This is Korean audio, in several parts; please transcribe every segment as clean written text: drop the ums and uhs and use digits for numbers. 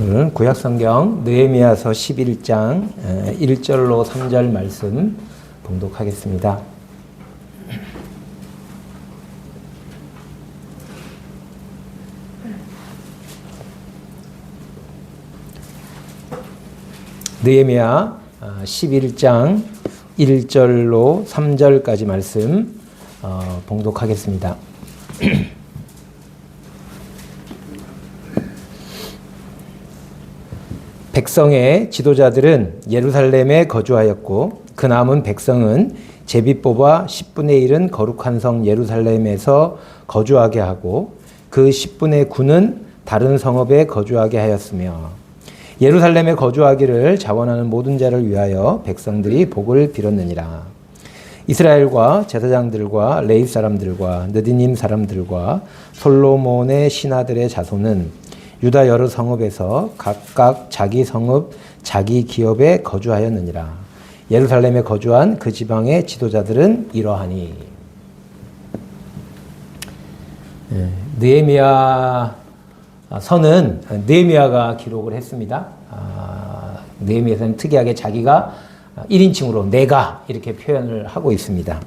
오늘 구약성경 느헤미야서 11장 1절로 3절 말씀 봉독하겠습니다. 느헤미야 11장 1절로 3절까지 말씀 봉독하겠습니다. 백성의 지도자들은 예루살렘에 거주하였고 그 남은 백성은 제비 뽑아 10분의 1은 거룩한 성 예루살렘에서 거주하게 하고 그 10분의 9는 다른 성읍에 거주하게 하였으며 예루살렘에 거주하기를 자원하는 모든 자를 위하여 백성들이 복을 빌었느니라. 이스라엘과 제사장들과 레위 사람들과 느디님 사람들과 솔로몬의 신하들의 자손은 유다 여러 성읍에서 각각 자기 성읍, 자기 기업에 거주하였느니라. 예루살렘에 거주한 그 지방의 지도자들은 이러하니. 느헤미야 서는 느헤미야가 기록을 했습니다. 느헤미야서는 특이하게 자기가 1인칭으로 내가 이렇게 표현을 하고 있습니다.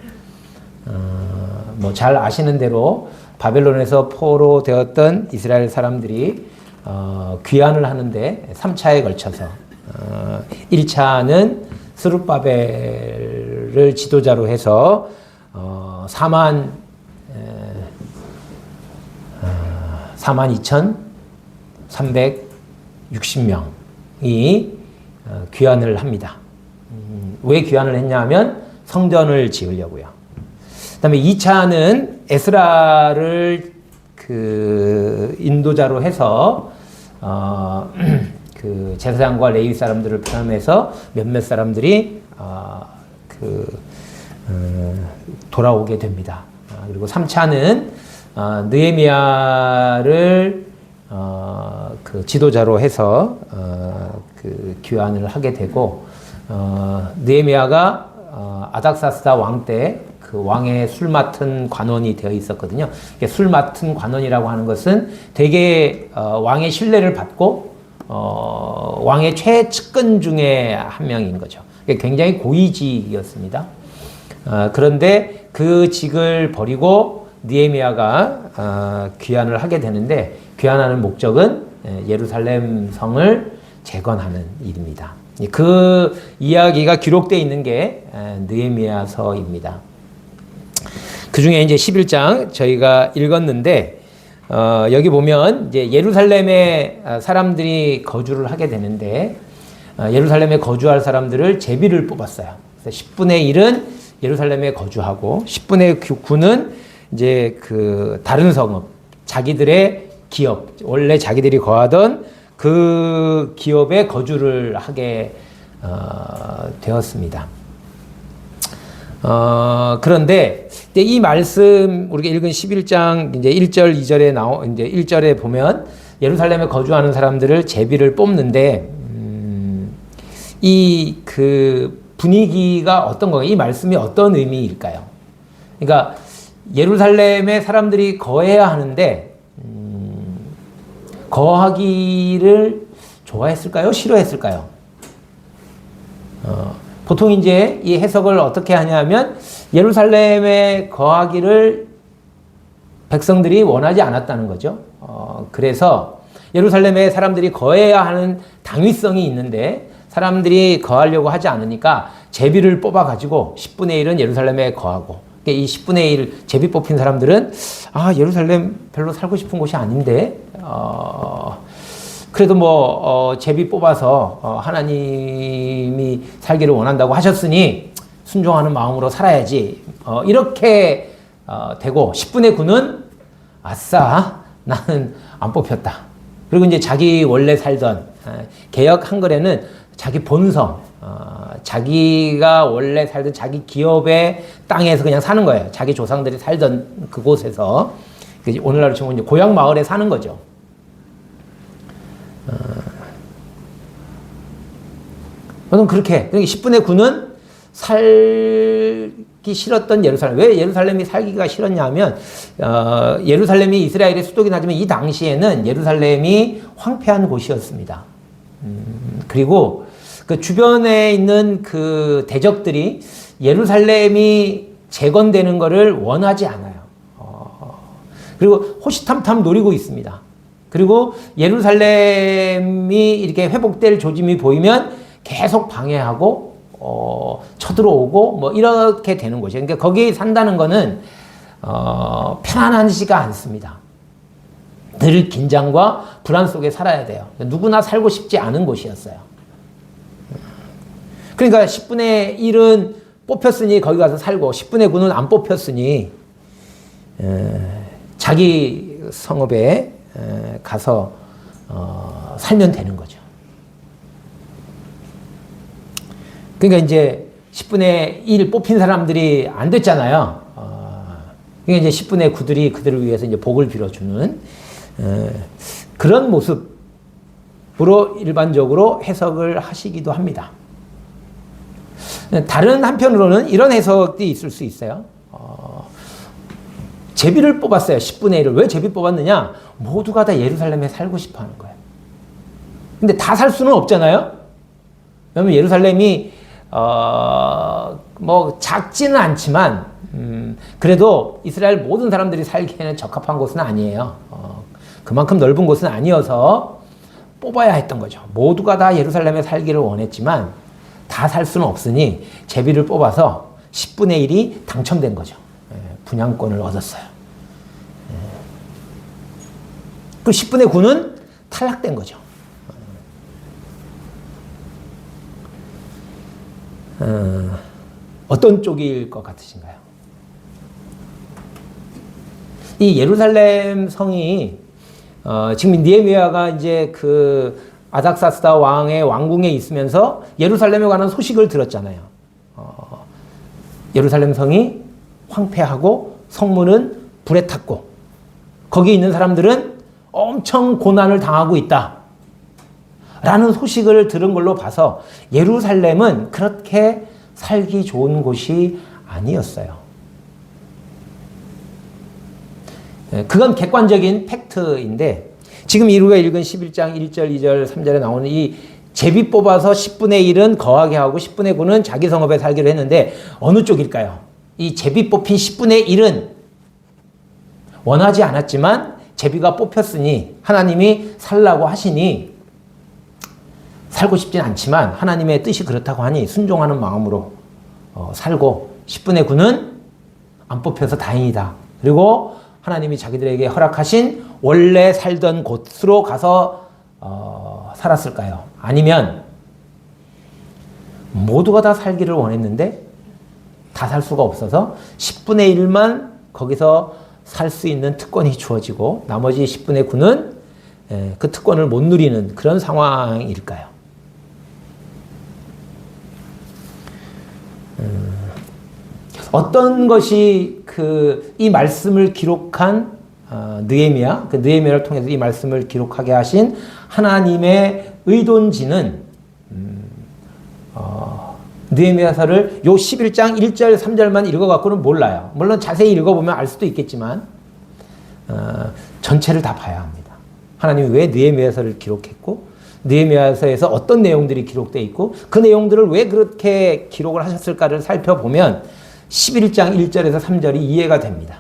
잘 아시는 대로 바벨론에서 포로되었던 이스라엘 사람들이 귀환을 하는데 3차에 걸쳐서 1차는 스룹바벨을 지도자로 해서 42,360명이 귀환을 합니다. 왜 귀환을 했냐 하면 성전을 지으려고요. 그 다음에 2차는 에스라를 인도자로 해서 그 제사장과 레위 사람들을 포함해서 몇몇 사람들이 돌아오게 됩니다. 그리고 3차는 느헤미야를 그 지도자로 해서 그 귀환을 하게 되고 느헤미야가 아닥사스다 왕 때 그 왕의 술 맡은 관원이 되어 있었거든요. 술 맡은 관원이라고 하는 것은 되게 왕의 신뢰를 받고 왕의 최측근 중에 한 명인 거죠. 굉장히 고위직이었습니다. 그런데 그 직을 버리고 느헤미야가 귀환을 하게 되는데 귀환하는 목적은 예루살렘 성을 재건하는 일입니다. 그 이야기가 기록되어 있는 게 느헤미야서입니다. 그 중에 이제 11장 저희가 읽었는데, 여기 보면 이제 예루살렘에 사람들이 거주를 하게 되는데, 예루살렘에 거주할 사람들을 제비를 뽑았어요. 그래서 10분의 1은 예루살렘에 거주하고, 10분의 9는 이제 그 다른 성읍, 자기들의 기업, 원래 자기들이 거하던 그 기업에 거주를 하게 되었습니다. 그런데 이 말씀 우리가 읽은 11장 이제 1절 2절에 이제 1절에 보면 예루살렘에 거주하는 사람들을 제비를 뽑는데 이 그 분위기가 어떤 거예요? 이 말씀이 어떤 의미일까요? 그러니까 예루살렘에 사람들이 거해야 하는데 거하기를 좋아했을까요? 싫어했을까요? 보통 이제 이 해석을 어떻게 하냐면 예루살렘에 거하기를 백성들이 원하지 않았다는 거죠. 그래서 예루살렘에 사람들이 거해야 하는 당위성이 있는데 사람들이 거하려고 하지 않으니까 제비를 뽑아가지고 10분의 1은 예루살렘에 거하고 이 10분의 1 제비 뽑힌 사람들은 예루살렘 별로 살고 싶은 곳이 아닌데 그래도 제비 뽑아서 하나님이 살기를 원한다고 하셨으니 순종하는 마음으로 살아야지. 이렇게 되고 10분의 9는 아싸 나는 안 뽑혔다. 그리고 이제 자기 원래 살던 개역 한글에는 자기 본성, 자기가 원래 살던 자기 기업의 땅에서 그냥 사는 거예요. 자기 조상들이 살던 그곳에서 오늘날로 치면 이제 고향 마을에 사는 거죠. 저는 그렇게 10분의 9는 살기 싫었던 예루살렘. 왜 예루살렘이 살기가 싫었냐면 예루살렘이 이스라엘의 수도긴 하지만 이 당시에는 예루살렘이 황폐한 곳이었습니다. 그리고 그 주변에 있는 그 대적들이 예루살렘이 재건되는 것을 원하지 않아요. 그리고 호시탐탐 노리고 있습니다. 그리고 예루살렘이 이렇게 회복될 조짐이 보이면 계속 방해하고 쳐들어오고 뭐 이렇게 되는 거죠. 그러니까 거기 산다는 거는 편안하지가 않습니다. 늘 긴장과 불안 속에 살아야 돼요. 누구나 살고 싶지 않은 곳이었어요. 그러니까 10분의 1은 뽑혔으니 거기 가서 살고 10분의 9는 안 뽑혔으니 자기 성읍에 가서 살면 되는 거죠. 그러니까 이제 10분의 1 뽑힌 사람들이 안 됐잖아요. 그러니까 이제 10분의 9들이 그들을 위해서 이제 복을 빌어주는 그런 모습으로 일반적으로 해석을 하시기도 합니다. 다른 한편으로는 이런 해석이 있을 수 있어요. 제비를 뽑았어요. 10분의 1을. 왜 제비 뽑았느냐? 모두가 다 예루살렘에 살고 싶어 하는 거예요. 근데 다 살 수는 없잖아요? 왜냐면 예루살렘이, 뭐, 작지는 않지만, 그래도 이스라엘 모든 사람들이 살기에는 적합한 곳은 아니에요. 그만큼 넓은 곳은 아니어서 뽑아야 했던 거죠. 모두가 다 예루살렘에 살기를 원했지만, 다 살 수는 없으니 제비를 뽑아서 10분의 1이 당첨된 거죠. 분양권을 얻었어요. 그 10분의 9는 탈락된 거죠. 어떤 쪽일 것 같으신가요? 이 예루살렘 성이 지금 느헤미야가 이제 그 아닥사스다 왕의 왕궁에 있으면서 예루살렘에 관한 소식을 들었잖아요. 예루살렘 성이 황폐하고 성문은 불에 탔고 거기 있는 사람들은 엄청 고난을 당하고 있다 라는 소식을 들은 걸로 봐서 예루살렘은 그렇게 살기 좋은 곳이 아니었어요. 그건 객관적인 팩트인데 지금 우리가 읽은 11장 1절, 2절, 3절에 나오는 이 제비 뽑아서 10분의 1은 거하게 하고 10분의 9는 자기 성읍에 살기로 했는데 어느 쪽일까요? 이 제비 뽑힌 10분의 1은 원하지 않았지만 제비가 뽑혔으니 하나님이 살라고 하시니 살고 싶진 않지만 하나님의 뜻이 그렇다고 하니 순종하는 마음으로 살고 10분의 9는 안 뽑혀서 다행이다. 그리고 하나님이 자기들에게 허락하신 원래 살던 곳으로 가서 살았을까요? 아니면 모두가 다 살기를 원했는데 다 살 수가 없어서 10분의 1만 거기서 살 수 있는 특권이 주어지고 나머지 10분의 9는 그 특권을 못 누리는 그런 상황일까요? 어떤 것이 이 말씀을 기록한 느헤미야, 그 느헤미야를 통해서 이 말씀을 기록하게 하신 하나님의 의도인지는 느헤미야서를 요 11장 1절 3절만 읽어갖고는 몰라요. 물론 자세히 읽어보면 알 수도 있겠지만 전체를 다 봐야 합니다. 하나님이 왜 느헤미야서를 기록했고 느헤미야서에서 어떤 내용들이 기록되어 있고 그 내용들을 왜 그렇게 기록을 하셨을까를 살펴보면 11장 1절에서 3절이 이해가 됩니다.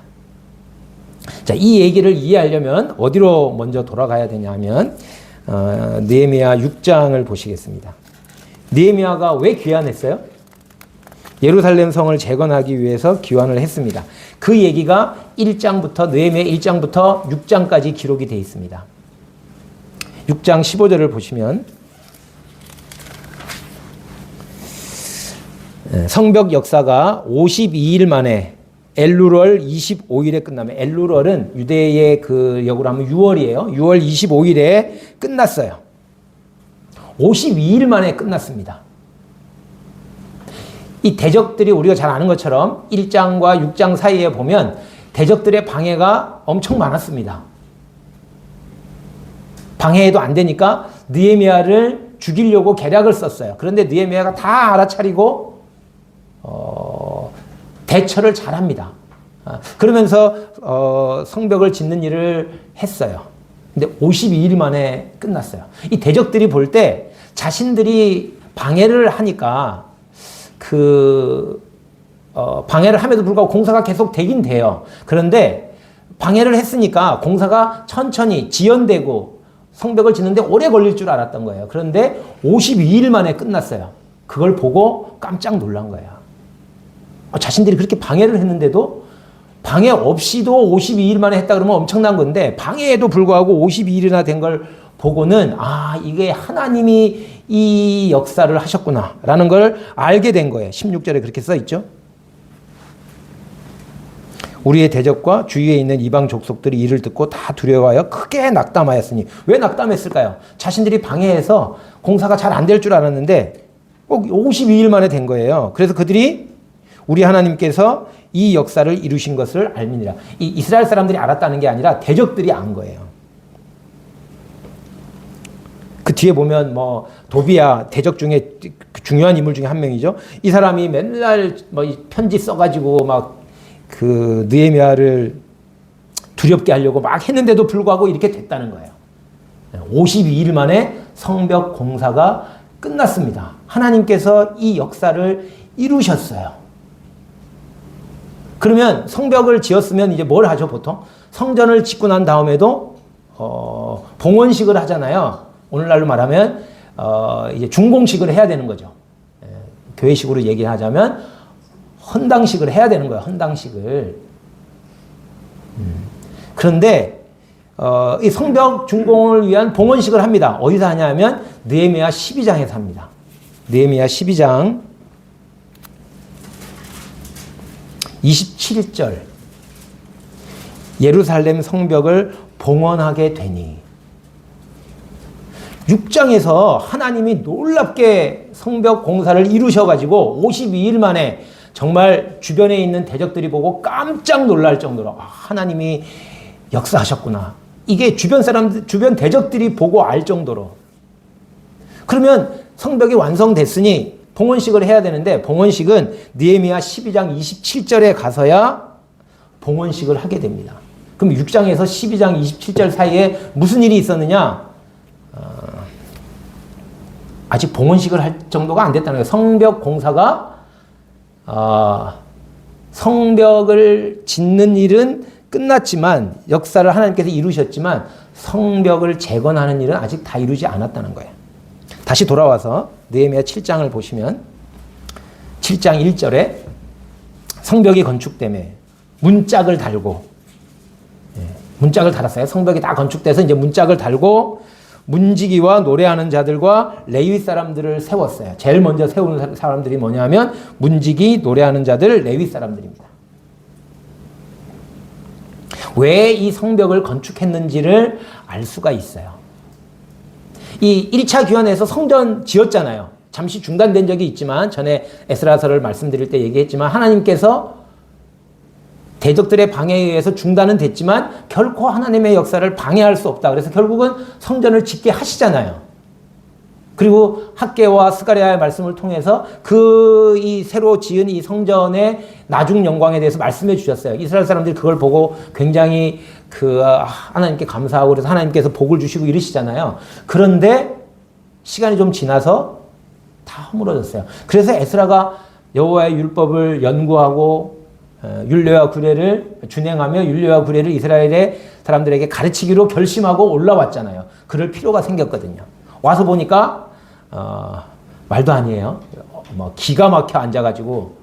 자, 이 얘기를 이해하려면 어디로 먼저 돌아가야 되냐면 느헤미야 6장을 보시겠습니다. 느헤미야가 왜 귀환했어요? 예루살렘 성을 재건하기 위해서 귀환을 했습니다. 그 얘기가 1장부터 느헤미야 1장부터 6장까지 기록이 되어 있습니다. 6장 15절을 보시면 성벽 역사가 52일 만에 엘루럴 25일에 끝나면 엘루럴은 유대의 그 역으로 하면 6월이에요. 6월 25일에 끝났어요. 52일 만에 끝났습니다. 이 대적들이 우리가 잘 아는 것처럼 1장과 6장 사이에 보면 대적들의 방해가 엄청 많았습니다. 방해해도 안 되니까 느헤미야를 죽이려고 계략을 썼어요. 그런데 느헤미야가 다 알아차리고 대처를 잘합니다. 그러면서 성벽을 짓는 일을 했어요. 근데 52일 만에 끝났어요. 이 대적들이 볼 때 자신들이 방해를 하니까 방해를 함에도 불구하고 공사가 계속 되긴 돼요. 그런데 방해를 했으니까 공사가 천천히 지연되고 성벽을 짓는데 오래 걸릴 줄 알았던 거예요. 그런데 52일 만에 끝났어요. 그걸 보고 깜짝 놀란 거예요. 자신들이 그렇게 방해를 했는데도 방해 없이도 52일 만에 했다 그러면 엄청난 건데 방해에도 불구하고 52일이나 된 걸 보고는 이게 하나님이 이 역사를 하셨구나 라는 걸 알게 된 거예요. 16절에 그렇게 써 있죠. 우리의 대적과 주위에 있는 이방 족속들이 이를 듣고 다 두려워하여 크게 낙담하였으니. 왜 낙담했을까요? 자신들이 방해해서 공사가 잘 안 될 줄 알았는데 꼭 52일 만에 된 거예요. 그래서 그들이 우리 하나님께서 이 역사를 이루신 것을 알미니라. 이 이스라엘 사람들이 알았다는 게 아니라 대적들이 안 거예요. 그 뒤에 보면 도비야 대적 중에 중요한 인물 중에 한 명이죠. 이 사람이 맨날 편지 써가지고 느헤미야를 두렵게 하려고 막 했는데도 불구하고 이렇게 됐다는 거예요. 52일 만에 성벽 공사가 끝났습니다. 하나님께서 이 역사를 이루셨어요. 그러면 성벽을 지었으면 이제 뭘 하죠, 보통? 성전을 짓고 난 다음에도 봉헌식을 하잖아요. 오늘날로 말하면 이제 준공식을 해야 되는 거죠. 교회식으로 얘기하자면 헌당식을 해야 되는 거예요. 헌당식을. 그런데 이 성벽 준공을 위한 봉헌식을 합니다. 어디서 하냐면 느헤미야 12장에서 합니다. 느헤미야 12장 27절. 예루살렘 성벽을 봉헌하게 되니. 6장에서 하나님이 놀랍게 성벽 공사를 이루셔가지고 52일 만에 정말 주변에 있는 대적들이 보고 깜짝 놀랄 정도로 하나님이 역사하셨구나. 이게 주변 대적들이 보고 알 정도로. 그러면 성벽이 완성됐으니 봉헌식을 해야 되는데 봉헌식은 느헤미야 12장 27절에 가서야 봉헌식을 하게 됩니다. 그럼 6장에서 12장 27절 사이에 무슨 일이 있었느냐? 아직 봉헌식을 할 정도가 안 됐다는 거예요. 성벽 공사가 성벽을 짓는 일은 끝났지만 역사를 하나님께서 이루셨지만 성벽을 재건하는 일은 아직 다 이루지 않았다는 거예요. 다시 돌아와서 느헤미야 7장을 보시면 7장 1절에 성벽이 건축됨에 문짝을 달고 문짝을 달았어요. 성벽이 다 건축돼서 이제 문짝을 달고 문지기와 노래하는 자들과 레위 사람들을 세웠어요. 제일 먼저 세우는 사람들이 뭐냐면 문지기, 노래하는 자들, 레위 사람들입니다. 왜 이 성벽을 건축했는지를 알 수가 있어요. 이 1차 기원에서 성전 지었잖아요. 잠시 중단된 적이 있지만 전에 에스라서를 말씀드릴 때 얘기했지만 하나님께서 대적들의 방해에 의해서 중단은 됐지만 결코 하나님의 역사를 방해할 수 없다. 그래서 결국은 성전을 짓게 하시잖아요. 그리고 학개와 스가랴의 말씀을 통해서 이 새로 지은 이 성전의 나중 영광에 대해서 말씀해 주셨어요. 이스라엘 사람들이 그걸 보고 굉장히 하나님께 감사하고 그래서 하나님께서 복을 주시고 이러시잖아요. 그런데 시간이 좀 지나서 다 허물어졌어요. 그래서 에스라가 여호와의 율법을 연구하고 율례와 규례를 준행하며 율례와 규례를 이스라엘의 사람들에게 가르치기로 결심하고 올라왔잖아요. 그럴 필요가 생겼거든요. 와서 보니까 말도 아니에요. 기가 막혀 앉아가지고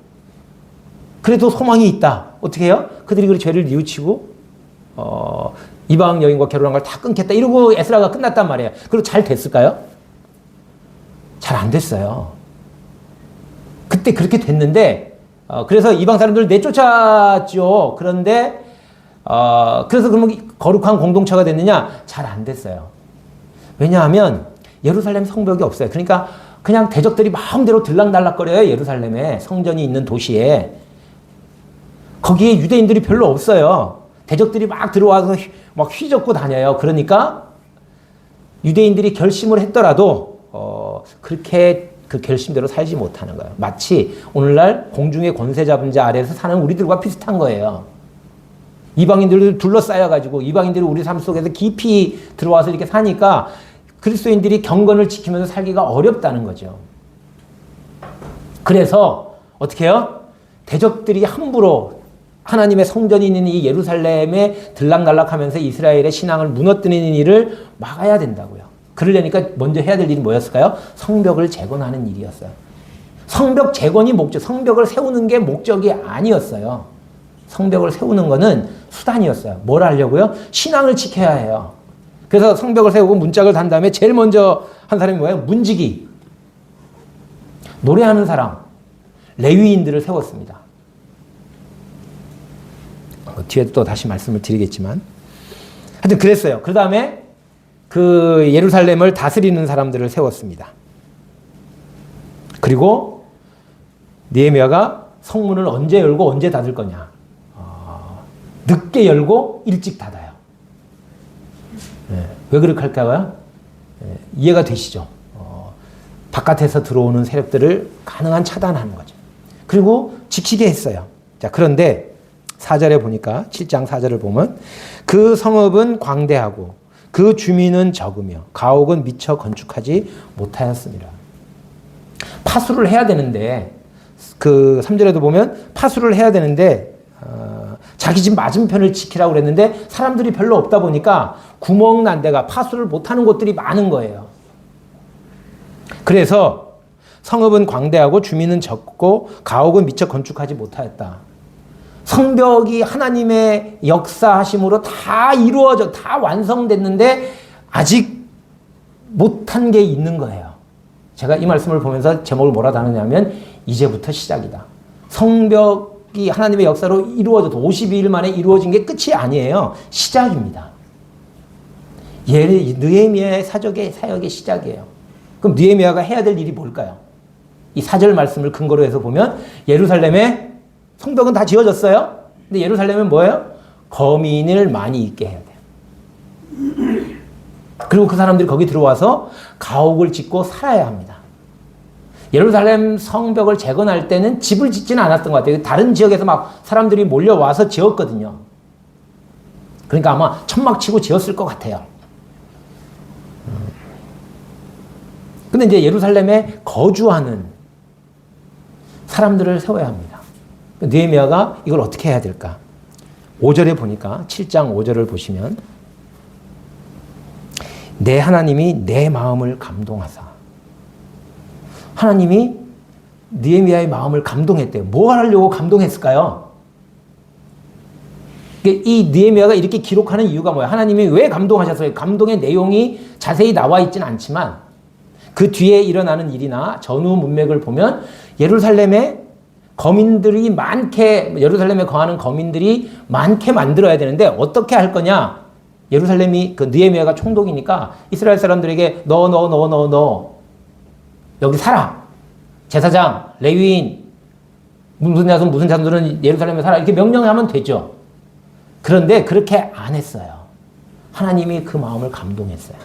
그래도 소망이 있다. 어떻게 해요? 그들이 그 죄를 뉘우치고 이방 여인과 결혼한 걸 다 끊겠다. 이러고 에스라가 끝났단 말이에요. 그리고 잘 됐을까요? 잘 안 됐어요. 그때 그렇게 됐는데 그래서 이방 사람들을 내쫓았죠. 그런데 그래서 그러면 거룩한 공동체가 됐느냐? 잘 안 됐어요. 왜냐하면 예루살렘 성벽이 없어요. 그러니까 그냥 대적들이 마음대로 들락날락거려요. 예루살렘에 성전이 있는 도시에. 거기에 유대인들이 별로 없어요. 대적들이 막 들어와서 막 휘젓고 다녀요. 그러니까 유대인들이 결심을 했더라도 그렇게 그 결심대로 살지 못하는 거예요. 마치 오늘날 공중의 권세 잡은 자 아래에서 사는 우리들과 비슷한 거예요. 이방인들을 둘러싸여가지고 이방인들이 우리 삶 속에서 깊이 들어와서 이렇게 사니까 그리스도인들이 경건을 지키면서 살기가 어렵다는 거죠. 그래서 어떻게 해요? 대적들이 함부로 하나님의 성전이 있는 이 예루살렘에 들락날락하면서 이스라엘의 신앙을 무너뜨리는 일을 막아야 된다고요. 그러려니까 먼저 해야 될 일이 뭐였을까요? 성벽을 재건하는 일이었어요. 성벽 재건이 목적, 성벽을 세우는 게 목적이 아니었어요. 성벽을 세우는 거는 수단이었어요. 뭘 하려고요? 신앙을 지켜야 해요. 그래서 성벽을 세우고 문짝을 단 다음에 제일 먼저 한 사람이 뭐예요? 문지기. 노래하는 사람. 레위인들을 세웠습니다. 뒤에 또 다시 말씀을 드리겠지만. 하여튼 그랬어요. 그 다음에 그 예루살렘을 다스리는 사람들을 세웠습니다. 그리고 느헤미야가 성문을 언제 열고 언제 닫을 거냐. 늦게 열고 일찍 닫아요. 왜 그렇게 할까요? 이해가 되시죠? 바깥에서 들어오는 세력들을 가능한 차단하는 거죠. 그리고 지키게 했어요. 자, 그런데 4절에 보니까 7장 4절을 보면 그 성읍은 광대하고 그 주민은 적으며 가옥은 미처 건축하지 못하였습니다. 파수를 해야 되는데 그 3절에도 보면 파수를 해야 되는데 자기 집 맞은편을 지키라고 그랬는데 사람들이 별로 없다 보니까 구멍 난 데가 파수를 못하는 곳들이 많은 거예요. 그래서 성읍은 광대하고 주민은 적고 가옥은 미처 건축하지 못하였다. 성벽이 하나님의 역사하심으로 다 이루어져 다 완성됐는데 아직 못한 게 있는 거예요. 제가 이 말씀을 보면서 제목을 뭐라 다느냐면 이제부터 시작이다. 성벽이 하나님의 역사로 이루어져도 52일 만에 이루어진 게 끝이 아니에요. 시작입니다. 느헤미야의 사역의 시작이에요. 그럼 느헤미야가 해야 될 일이 뭘까요? 이 4절 말씀을 근거로 해서 보면 예루살렘에 성벽은 다 지어졌어요. 근데 예루살렘은 뭐예요? 거민을 많이 있게 해야 돼요. 그리고 그 사람들이 거기 들어와서 가옥을 짓고 살아야 합니다. 예루살렘 성벽을 재건할 때는 집을 짓지는 않았던 것 같아요. 다른 지역에서 막 사람들이 몰려와서 지었거든요. 그러니까 아마 천막 치고 지었을 것 같아요. 근데 이제 예루살렘에 거주하는 사람들을 세워야 합니다. 느헤미야가 이걸 어떻게 해야 될까? 5절에 보니까 7장 5절을 보시면 내 하나님이 내 마음을 감동하사 하나님이 느헤미야의 마음을 감동했대요. 뭐 하려고 감동했을까요? 이 느헤미야가 이렇게 기록하는 이유가 뭐예요? 하나님이 왜 감동하셨어요? 감동의 내용이 자세히 나와 있지는 않지만 그 뒤에 일어나는 일이나 전후 문맥을 보면 예루살렘에 거민들이 예루살렘에 거하는 거민들이 많게 만들어야 되는데 어떻게 할 거냐? 예루살렘이 그 느헤미야가 총독이니까 이스라엘 사람들에게 너 여기 살아. 제사장, 레위인, 무슨 자손들은 예루살렘에 살아. 이렇게 명령하면 되죠. 그런데 그렇게 안 했어요. 하나님이 그 마음을 감동했어요.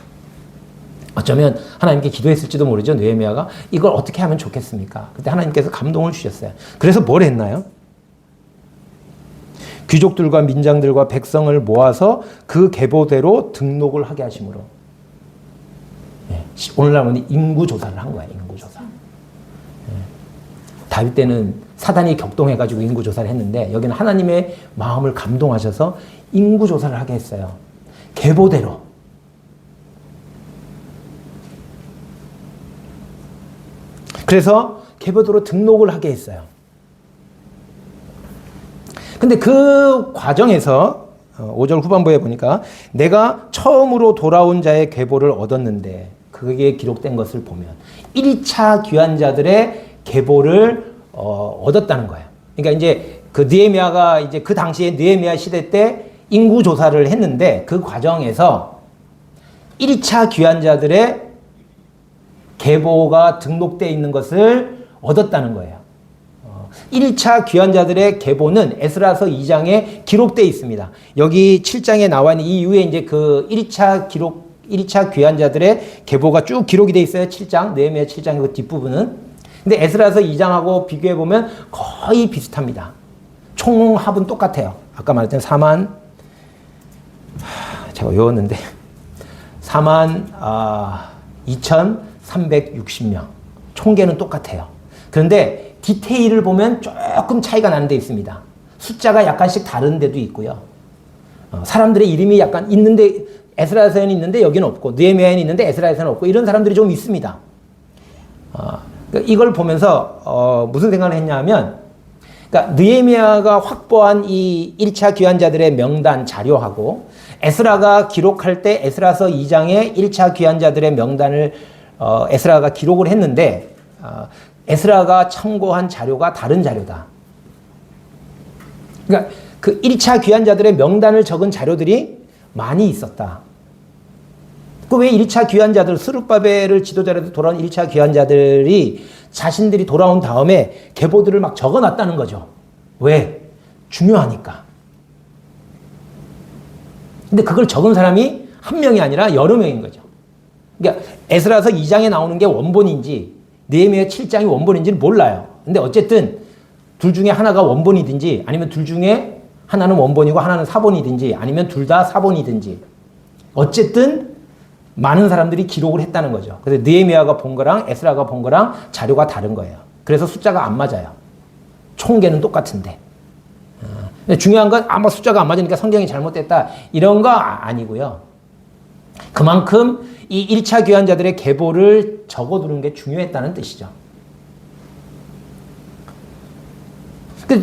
어쩌면 하나님께 기도했을지도 모르죠. 느헤미야가 이걸 어떻게 하면 좋겠습니까? 그때 하나님께서 감동을 주셨어요. 그래서 뭘 했나요? 귀족들과 민장들과 백성을 모아서 그 계보대로 등록을 하게 하심으로 오늘날 보니 인구조사를 한 거야. 인구조사. 다윗 때는 사단이 격동해가지고 인구조사를 했는데 여기는 하나님의 마음을 감동하셔서 인구조사를 하게 했어요. 계보대로. 그래서 계보대로 등록을 하게 했어요. 근데 그 과정에서 5절 후반부에 보니까 내가 처음으로 돌아온 자의 계보를 얻었는데 그게 기록된 것을 보면 1차 귀환자들의 계보를 얻었다는 거예요. 그러니까 이제 그 느헤미야가 이제 그 당시에 느헤미야 시대 때 인구 조사를 했는데 그 과정에서 1차 귀환자들의 계보가 등록되어 있는 것을 얻었다는 거예요. 1차 귀환자들의 계보는 에스라서 2장에 기록되어 있습니다. 여기 7장에 나와 있는 이 이후에 이제 그 1차 기록 1차 귀환자들의 계보가 쭉 기록이 돼 있어요. 7장, 느헤미야 7장 그 뒷부분은. 근데 에스라서 2장하고 비교해 보면 거의 비슷합니다. 총 합은 똑같아요. 아까 말했던 4만 제가 외웠는데 4만 2,360명. 총계는 똑같아요. 그런데 디테일을 보면 조금 차이가 나는 데 있습니다. 숫자가 약간씩 다른 데도 있고요. 사람들의 이름이 약간 있는데 에스라에서는 있는데 여기는 없고 느헤미야에는 있는데 에스라에서는 없고 이런 사람들이 좀 있습니다. 이걸 보면서 무슨 생각을 했냐 하면 그러니까 느헤미야가 확보한 이 1차 귀환자들의 명단 자료하고 에스라가 기록할 때 에스라서 2장에 1차 귀환자들의 명단을 에스라가 기록을 했는데 에스라가 참고한 자료가 다른 자료다. 그러니까 그 1차 귀환자들의 명단을 적은 자료들이 많이 있었다. 그 왜 1차 귀환자들, 스룹바벨을 지도자로 돌아온 1차 귀환자들이 자신들이 돌아온 다음에 계보들을 막 적어놨다는 거죠. 왜? 중요하니까. 근데 그걸 적은 사람이 한 명이 아니라 여러 명인 거죠. 그러니까 에스라서 2장에 나오는 게 원본인지 느헤미야 7장이 원본인지는 몰라요. 근데 어쨌든 둘 중에 하나가 원본이든지 아니면 둘 중에 하나는 원본이고 하나는 사본이든지 아니면 둘 다 사본이든지 어쨌든 많은 사람들이 기록을 했다는 거죠. 그래서 느헤미야가 본 거랑 에스라가 본 거랑 자료가 다른 거예요. 그래서 숫자가 안 맞아요. 총계는 똑같은데. 중요한 건 아마 숫자가 안 맞으니까 성경이 잘못됐다 이런 거 아니고요. 그만큼 이 1차 귀환자들의 계보를 적어두는 게 중요했다는 뜻이죠.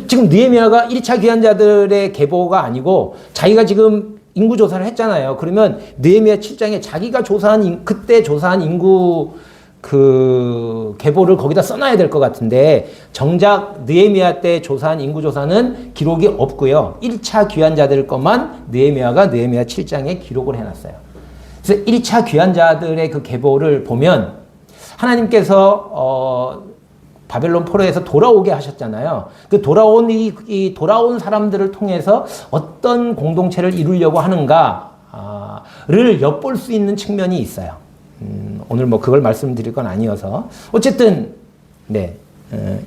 지금 느헤미야가 1차 귀환자들의 계보가 아니고 자기가 지금 인구 조사를 했잖아요. 그러면 느헤미야 7장에 자기가 조사한 그때 조사한 인구 그 계보를 거기다 써놔야 될 것 같은데 정작 느헤미야 때 조사한 인구 조사는 기록이 없고요. 1차 귀환자들 것만 느헤미야가 느헤미야 7장에 기록을 해놨어요. 그래서 1차 귀환자들의 그 계보를 보면 하나님께서 바벨론 포로에서 돌아오게 하셨잖아요. 그 돌아온 돌아온 사람들을 통해서 어떤 공동체를 이루려고 하는가를 엿볼 수 있는 측면이 있어요. 오늘 뭐 그걸 말씀드릴 건 아니어서 어쨌든 네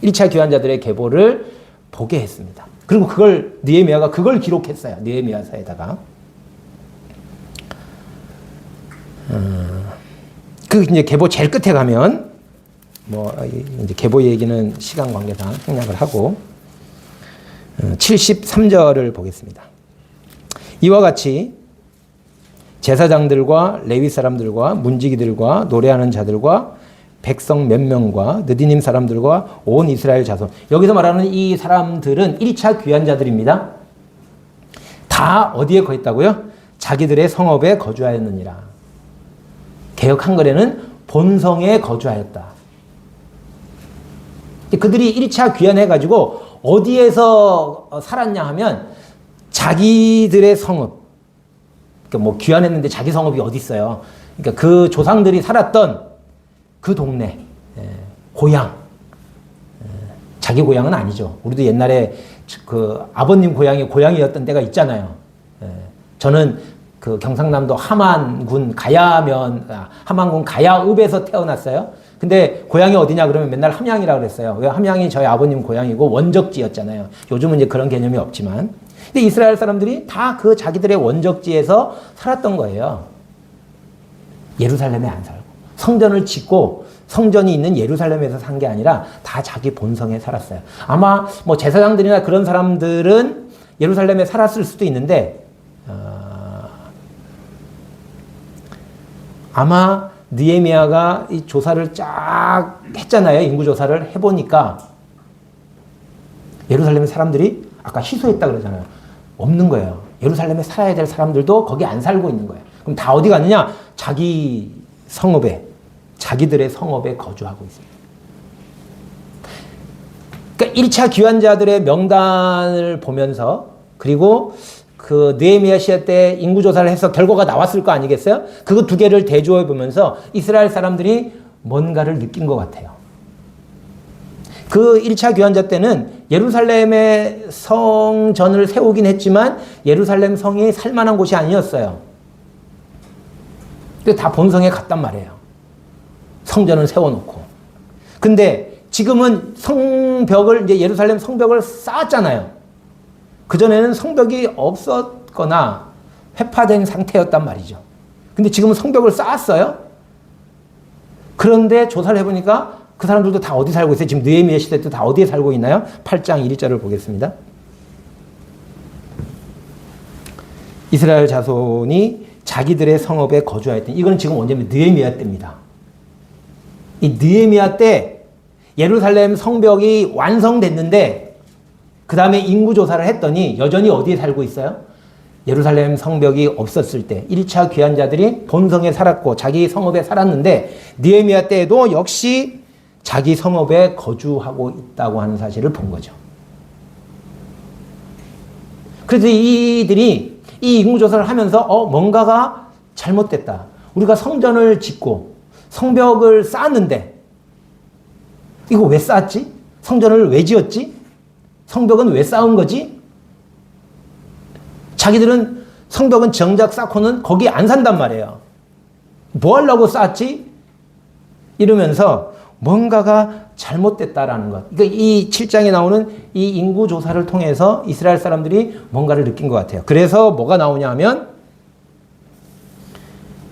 1차 귀환자들의 계보를 보게 했습니다. 그리고 그걸 느헤미야가 그걸 기록했어요. 느헤미야서에다가 그 이제 계보 제일 끝에 가면 뭐 이제 계보 얘기는 시간 관계상 생략을 하고 73절을 보겠습니다. 이와 같이 제사장들과 레위 사람들과 문지기들과 노래하는 자들과 백성 몇 명과 느디님 사람들과 온 이스라엘 자손. 여기서 말하는 이 사람들은 1차 귀환자들입니다. 다 어디에 거했다고요? 자기들의 성읍에 거주하였느니라. 개역 한글에는 본성에 거주하였다. 그들이 1차 귀환해가지고 어디에서 살았냐 하면 자기들의 성읍. 그러니까 뭐 귀환했는데 자기 성읍이 어디 있어요? 그러니까 그 조상들이 살았던 그 동네, 고향. 자기 고향은 아니죠. 우리도 옛날에 그 아버님 고향이 고향이었던 때가 있잖아요. 저는 그 경상남도 함안군 가야읍에서 태어났어요. 근데 고향이 어디냐 그러면 맨날 함양이라고 그랬어요. 함양이 저희 아버님 고향이고 원적지였잖아요. 요즘은 이제 그런 개념이 없지만. 근데 이스라엘 사람들이 다 그 자기들의 원적지에서 살았던 거예요. 예루살렘에 안 살고. 성전을 짓고 성전이 있는 예루살렘에서 산 게 아니라 다 자기 본성에 살았어요. 아마 뭐 제사장들이나 그런 사람들은 예루살렘에 살았을 수도 있는데 아마 느헤미야가 이 조사를 쫙 했잖아요. 인구 조사를 해보니까 예루살렘 사람들이 아까 희소했다 그러잖아요. 없는 거예요. 예루살렘에 살아야 될 사람들도 거기 안 살고 있는 거예요. 그럼 다 어디 갔느냐? 자기 성읍에, 자기들의 성읍에 거주하고 있습니다. 그러니까 1차 귀환자들의 명단을 보면서 그리고 그 느헤미야 시대 때 인구조사를 해서 결과가 나왔을 거 아니겠어요? 그거 두 개를 대조해 보면서 이스라엘 사람들이 뭔가를 느낀 것 같아요. 그 1차 귀환자 때는 예루살렘에 성전을 세우긴 했지만 예루살렘 성이 살만한 곳이 아니었어요. 근데 다 본성에 갔단 말이에요. 성전을 세워놓고. 근데 지금은 성벽을, 이제 예루살렘 성벽을 쌓았잖아요. 그전에는 성벽이 없었거나 회파된 상태였단 말이죠. 근데 지금은 성벽을 쌓았어요. 그런데 조사를 해보니까 그 사람들도 다 어디 살고 있어요? 지금 느헤미야 시대 때 다 어디에 살고 있나요? 8장 1절을 보겠습니다. 이스라엘 자손이 자기들의 성읍에 거주하였더니, 이건 지금 언제면 느헤미야 때입니다. 이 느헤미야 때 예루살렘 성벽이 완성됐는데 그 다음에 인구조사를 했더니 여전히 어디에 살고 있어요? 예루살렘 성벽이 없었을 때 1차 귀환자들이 본성에 살았고 자기 성읍에 살았는데 느헤미야 때에도 역시 자기 성읍에 거주하고 있다고 하는 사실을 본 거죠. 그래서 이들이 이 인구조사를 하면서 뭔가가 잘못됐다. 우리가 성전을 짓고 성벽을 쌓았는데 이거 왜 쌓았지? 성전을 왜 지었지? 성벽은 왜 쌓은 거지? 자기들은 성벽은 정작 쌓고는 거기 안 산단 말이에요. 뭐 하려고 쌓았지? 이러면서 뭔가가 잘못됐다라는 것. 그러니까 이 7장에 나오는 이 인구조사를 통해서 이스라엘 사람들이 뭔가를 느낀 것 같아요. 그래서 뭐가 나오냐 하면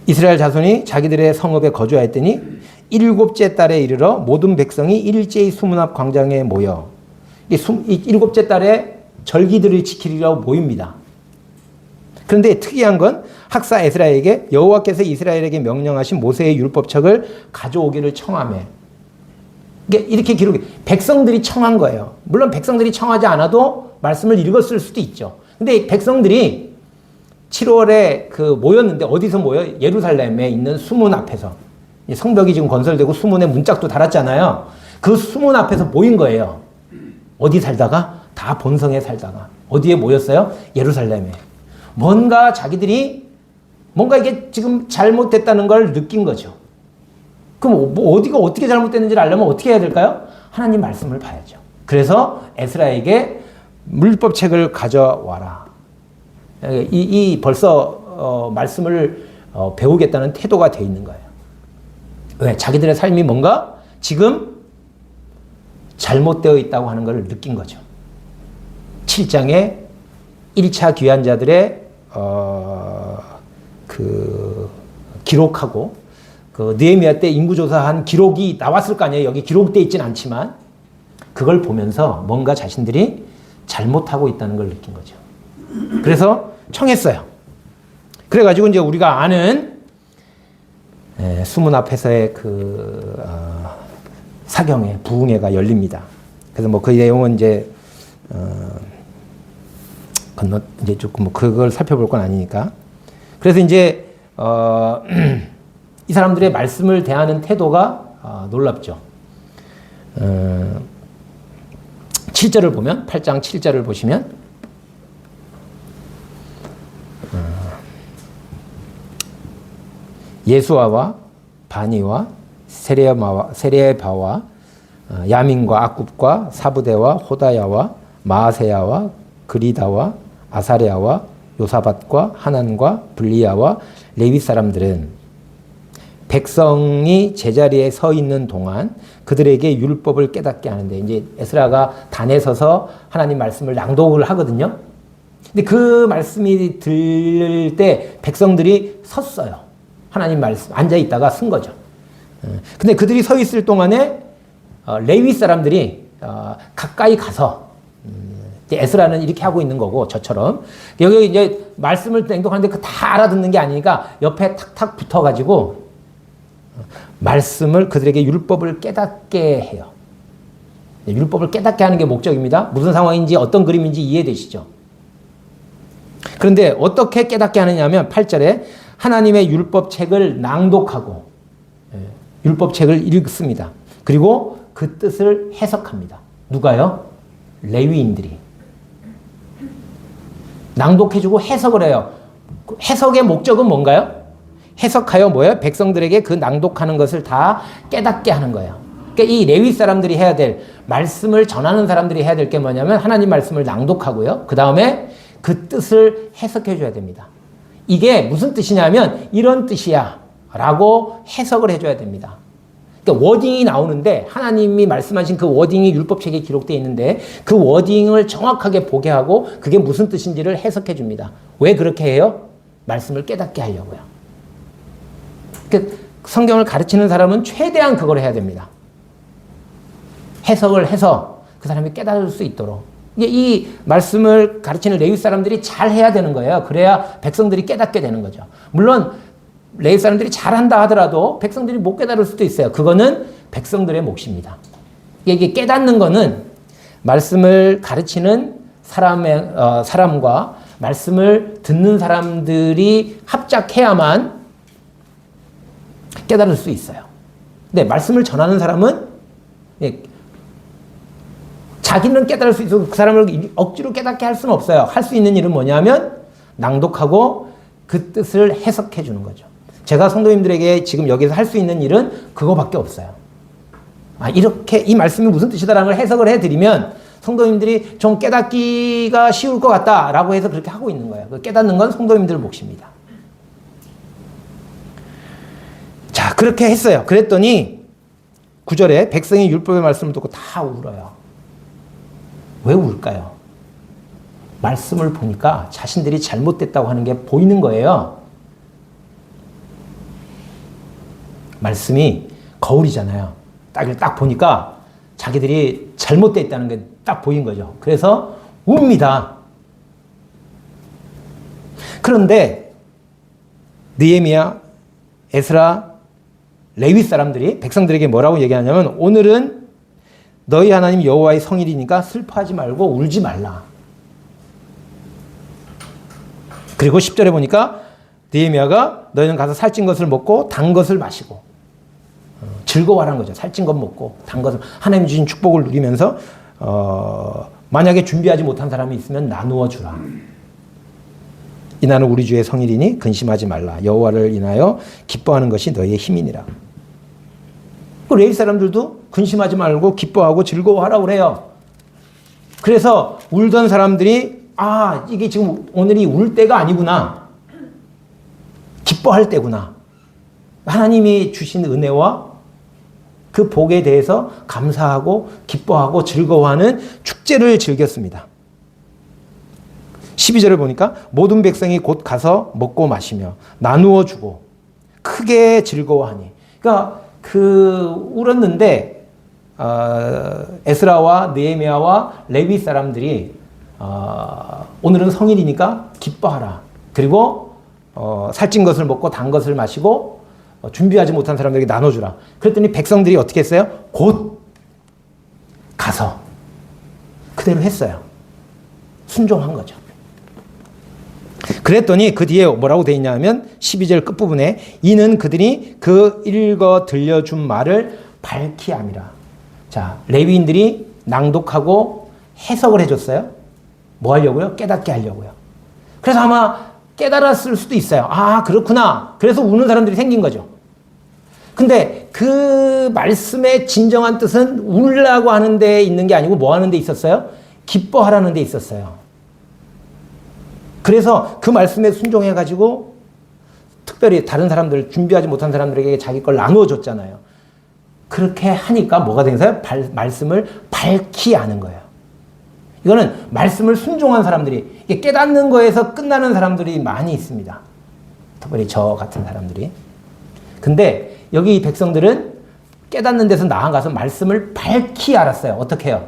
이스라엘 자손이 자기들의 성읍에 거주하였더니 7째 달에 이르러 모든 백성이 일제히 수문 앞 광장에 모여 이 7째 달에 절기들을 지키려고 모입니다. 그런데 특이한 건 학사 에스라에게 여호와께서 이스라엘에게 명령하신 모세의 율법책을 가져오기를 청하매. 이렇게 기록해. 백성들이 청한 거예요. 물론 백성들이 청하지 않아도 말씀을 읽었을 수도 있죠. 근데 백성들이 7월에 모였는데 어디서 모여? 예루살렘에 있는 수문 앞에서. 성벽이 지금 건설되고 수문에 문짝도 달았잖아요. 그 수문 앞에서 모인 거예요. 어디 살다가? 다 본성에 살다가. 어디에 모였어요? 예루살렘에. 뭔가 자기들이 뭔가 이게 지금 잘못됐다는 걸 느낀 거죠. 그럼 어디가 어떻게 잘못됐는지를 알려면 어떻게 해야 될까요? 하나님 말씀을 봐야죠. 그래서 에스라에게 율법책을 가져와라. 벌써 말씀을 배우겠다는 태도가 돼 있는 거예요. 왜? 자기들의 삶이 뭔가 지금 잘못되어 있다고 하는 걸 느낀 거죠. 7장에 1차 귀환자들의 기록하고 느헤미야 때 인구조사한 기록이 나왔을 거 아니에요. 여기 기록되어 있진 않지만 그걸 보면서 뭔가 자신들이 잘못하고 있다는 걸 느낀 거죠. 그래서 청했어요. 그래가지고 이제 우리가 아는 수문 앞에서의 사경회, 부흥회가 열립니다. 그래서 그 내용은 이제 이제 조금 그걸 살펴볼 건 아니니까. 그래서 이제 이 사람들의 말씀을 대하는 태도가 놀랍죠. 7절을 보면 8장 7절을 보시면 예수아와 바니와 세레바와 야민과 악굽과 사부대와 호다야와 마아세야와 그리다와 아사레아와 요사밧과 하난과 블리야와 레위 사람들은 백성이 제자리에 서 있는 동안 그들에게 율법을 깨닫게 하는데, 이제 에스라가 단에 서서 하나님 말씀을 낭독을 하거든요. 근데 그 말씀이 들릴 때 백성들이 섰어요. 하나님 말씀 앉아 있다가 쓴 거죠. 근데 그들이 서 있을 동안에 레위 사람들이 가까이 가서 에스라는 이렇게 하고 있는 거고 저처럼 여기 이제 말씀을 낭독하는데 그 다 알아듣는 게 아니니까 옆에 탁탁 붙어가지고 말씀을 그들에게 율법을 깨닫게 해요. 율법을 깨닫게 하는 게 목적입니다. 무슨 상황인지 어떤 그림인지 이해되시죠? 그런데 어떻게 깨닫게 하느냐 하면 8절에 하나님의 율법책을 낭독하고 율법책을 읽습니다. 그리고 그 뜻을 해석합니다. 누가요? 레위인들이. 낭독해주고 해석을 해요. 해석의 목적은 뭔가요? 해석하여 뭐예요? 백성들에게 그 낭독하는 것을 다 깨닫게 하는 거예요. 그러니까 이 레위 사람들이 해야 될, 말씀을 전하는 사람들이 해야 될 게 뭐냐면 하나님 말씀을 낭독하고요. 그 다음에 그 뜻을 해석해 줘야 됩니다. 이게 무슨 뜻이냐면 이런 뜻이야. 라고 해석을 해줘야 됩니다. 그러니까 워딩이 나오는데 하나님이 말씀하신 그 워딩이 율법책에 기록되어 있는데 그 워딩을 정확하게 보게 하고 그게 무슨 뜻인지를 해석해 줍니다. 왜 그렇게 해요? 말씀을 깨닫게 하려고요. 그러니까 성경을 가르치는 사람은 최대한 그걸 해야 됩니다. 해석을 해서 그 사람이 깨달을 수 있도록. 이 말씀을 가르치는 레위 사람들이 잘 해야 되는 거예요. 그래야 백성들이 깨닫게 되는 거죠. 물론 레위 사람들이 잘한다 하더라도 백성들이 못 깨달을 수도 있어요. 그거는 백성들의 몫입니다. 이게 깨닫는 거는 말씀을 가르치는 사람과 말씀을 듣는 사람들이 합작해야만 깨달을 수 있어요. 근데 말씀을 전하는 사람은 자기는 깨달을 수 있어도 그 사람을 억지로 깨닫게 할 수는 없어요. 할 수 있는 일은 뭐냐면 낭독하고 그 뜻을 해석해 주는 거죠. 제가 성도님들에게 지금 여기서 할 수 있는 일은 그거밖에 없어요. 이렇게 이 말씀이 무슨 뜻이다라는 걸 해석을 해드리면 성도님들이 좀 깨닫기가 쉬울 것 같다라고 해서 그렇게 하고 있는 거예요. 깨닫는 건 성도님들 몫입니다. 자, 그렇게 했어요. 그랬더니 9절에 백성이 율법의 말씀을 듣고 다 울어요. 왜 울까요? 말씀을 보니까 자신들이 잘못됐다고 하는 게 보이는 거예요. 말씀이 거울이잖아요. 딱 보니까 자기들이 잘못되어 있다는 게 딱 보인 거죠. 그래서 웁니다. 그런데 느헤미야, 에스라, 레위 사람들이 백성들에게 뭐라고 얘기하냐면 오늘은 너희 하나님 여호와의 성일이니까 슬퍼하지 말고 울지 말라. 그리고 10절에 보니까 느헤미야가 너희는 가서 살찐 것을 먹고 단 것을 마시고 즐거워하라는 거죠. 살찐 것 먹고 단 것을 하나님 주신 축복을 누리면서 만약에 준비하지 못한 사람이 있으면 나누어 주라. 이날은 우리 주의 성일이니 근심하지 말라. 여호와를 인하여 기뻐하는 것이 너희의 힘이니라. 레위 사람들도 근심하지 말고 기뻐하고 즐거워하라고 그래요. 그래서 울던 사람들이 이게 지금 오늘이 울 때가 아니구나. 기뻐할 때구나. 하나님이 주신 은혜와 그 복에 대해서 감사하고 기뻐하고 즐거워하는 축제를 즐겼습니다. 12절을 보니까 모든 백성이 곧 가서 먹고 마시며 나누어 주고 크게 즐거워하니. 그러니까 울었는데 에스라와 느헤미야와 레위 사람들이 오늘은 성일이니까 기뻐하라. 그리고 살찐 것을 먹고 단 것을 마시고 준비하지 못한 사람들에게 나눠주라. 그랬더니 백성들이 어떻게 했어요? 곧 가서 그대로 했어요. 순종한 거죠. 그랬더니 그 뒤에 뭐라고 되어 있냐 하면 12절 끝부분에 이는 그들이 그 읽어 들려준 말을 밝히 함이라. 자, 레위인들이 낭독하고 해석을 해줬어요. 뭐 하려고요? 깨닫게 하려고요. 그래서 아마 깨달았을 수도 있어요. 그렇구나. 그래서 우는 사람들이 생긴 거죠. 근데 그 말씀의 진정한 뜻은 울라고 하는 데 있는 게 아니고 뭐 하는 데 있었어요? 기뻐하라는 데 있었어요. 그래서 그 말씀에 순종해가지고 특별히 다른 사람들, 준비하지 못한 사람들에게 자기 걸 나누어 줬잖아요. 그렇게 하니까 뭐가 되겠어요? 말씀을 밝히 아는 거예요. 이거는 말씀을 순종한 사람들이, 깨닫는 거에서 끝나는 사람들이 많이 있습니다. 특별히 저 같은 사람들이. 근데 여기 이 백성들은 깨닫는 데서 나아가서 말씀을 밝히 알았어요. 어떻게 해요?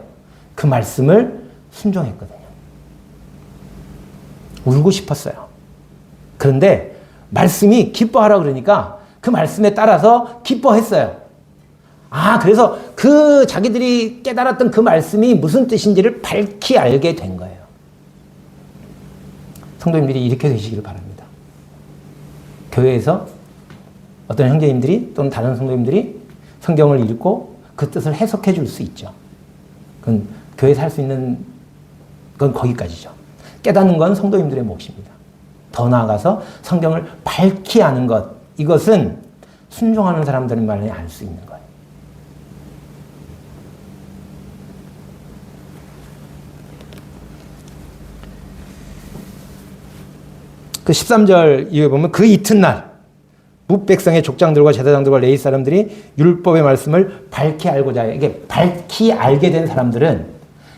그 말씀을 순종했거든요. 울고 싶었어요. 그런데 말씀이 기뻐하라 그러니까 그 말씀에 따라서 기뻐했어요. 그래서 그 자기들이 깨달았던 그 말씀이 무슨 뜻인지를 밝히 알게 된 거예요. 성도님들이 이렇게 되시기를 바랍니다. 교회에서 어떤 형제님들이 또는 다른 성도님들이 성경을 읽고 그 뜻을 해석해 줄 수 있죠. 그건 교회에서 할 수 있는 건 거기까지죠. 깨닫는 건 성도님들의 몫입니다. 더 나아가서 성경을 밝히 아는 것, 이것은 순종하는 사람들만이 알 수 있는 거예요. 그 13절 이후에 보면 그 이튿날 뭇백성의 족장들과 제사장들과 레위 사람들이 율법의 말씀을 밝히 알고자 해요. 이게 밝히 알게 된 사람들은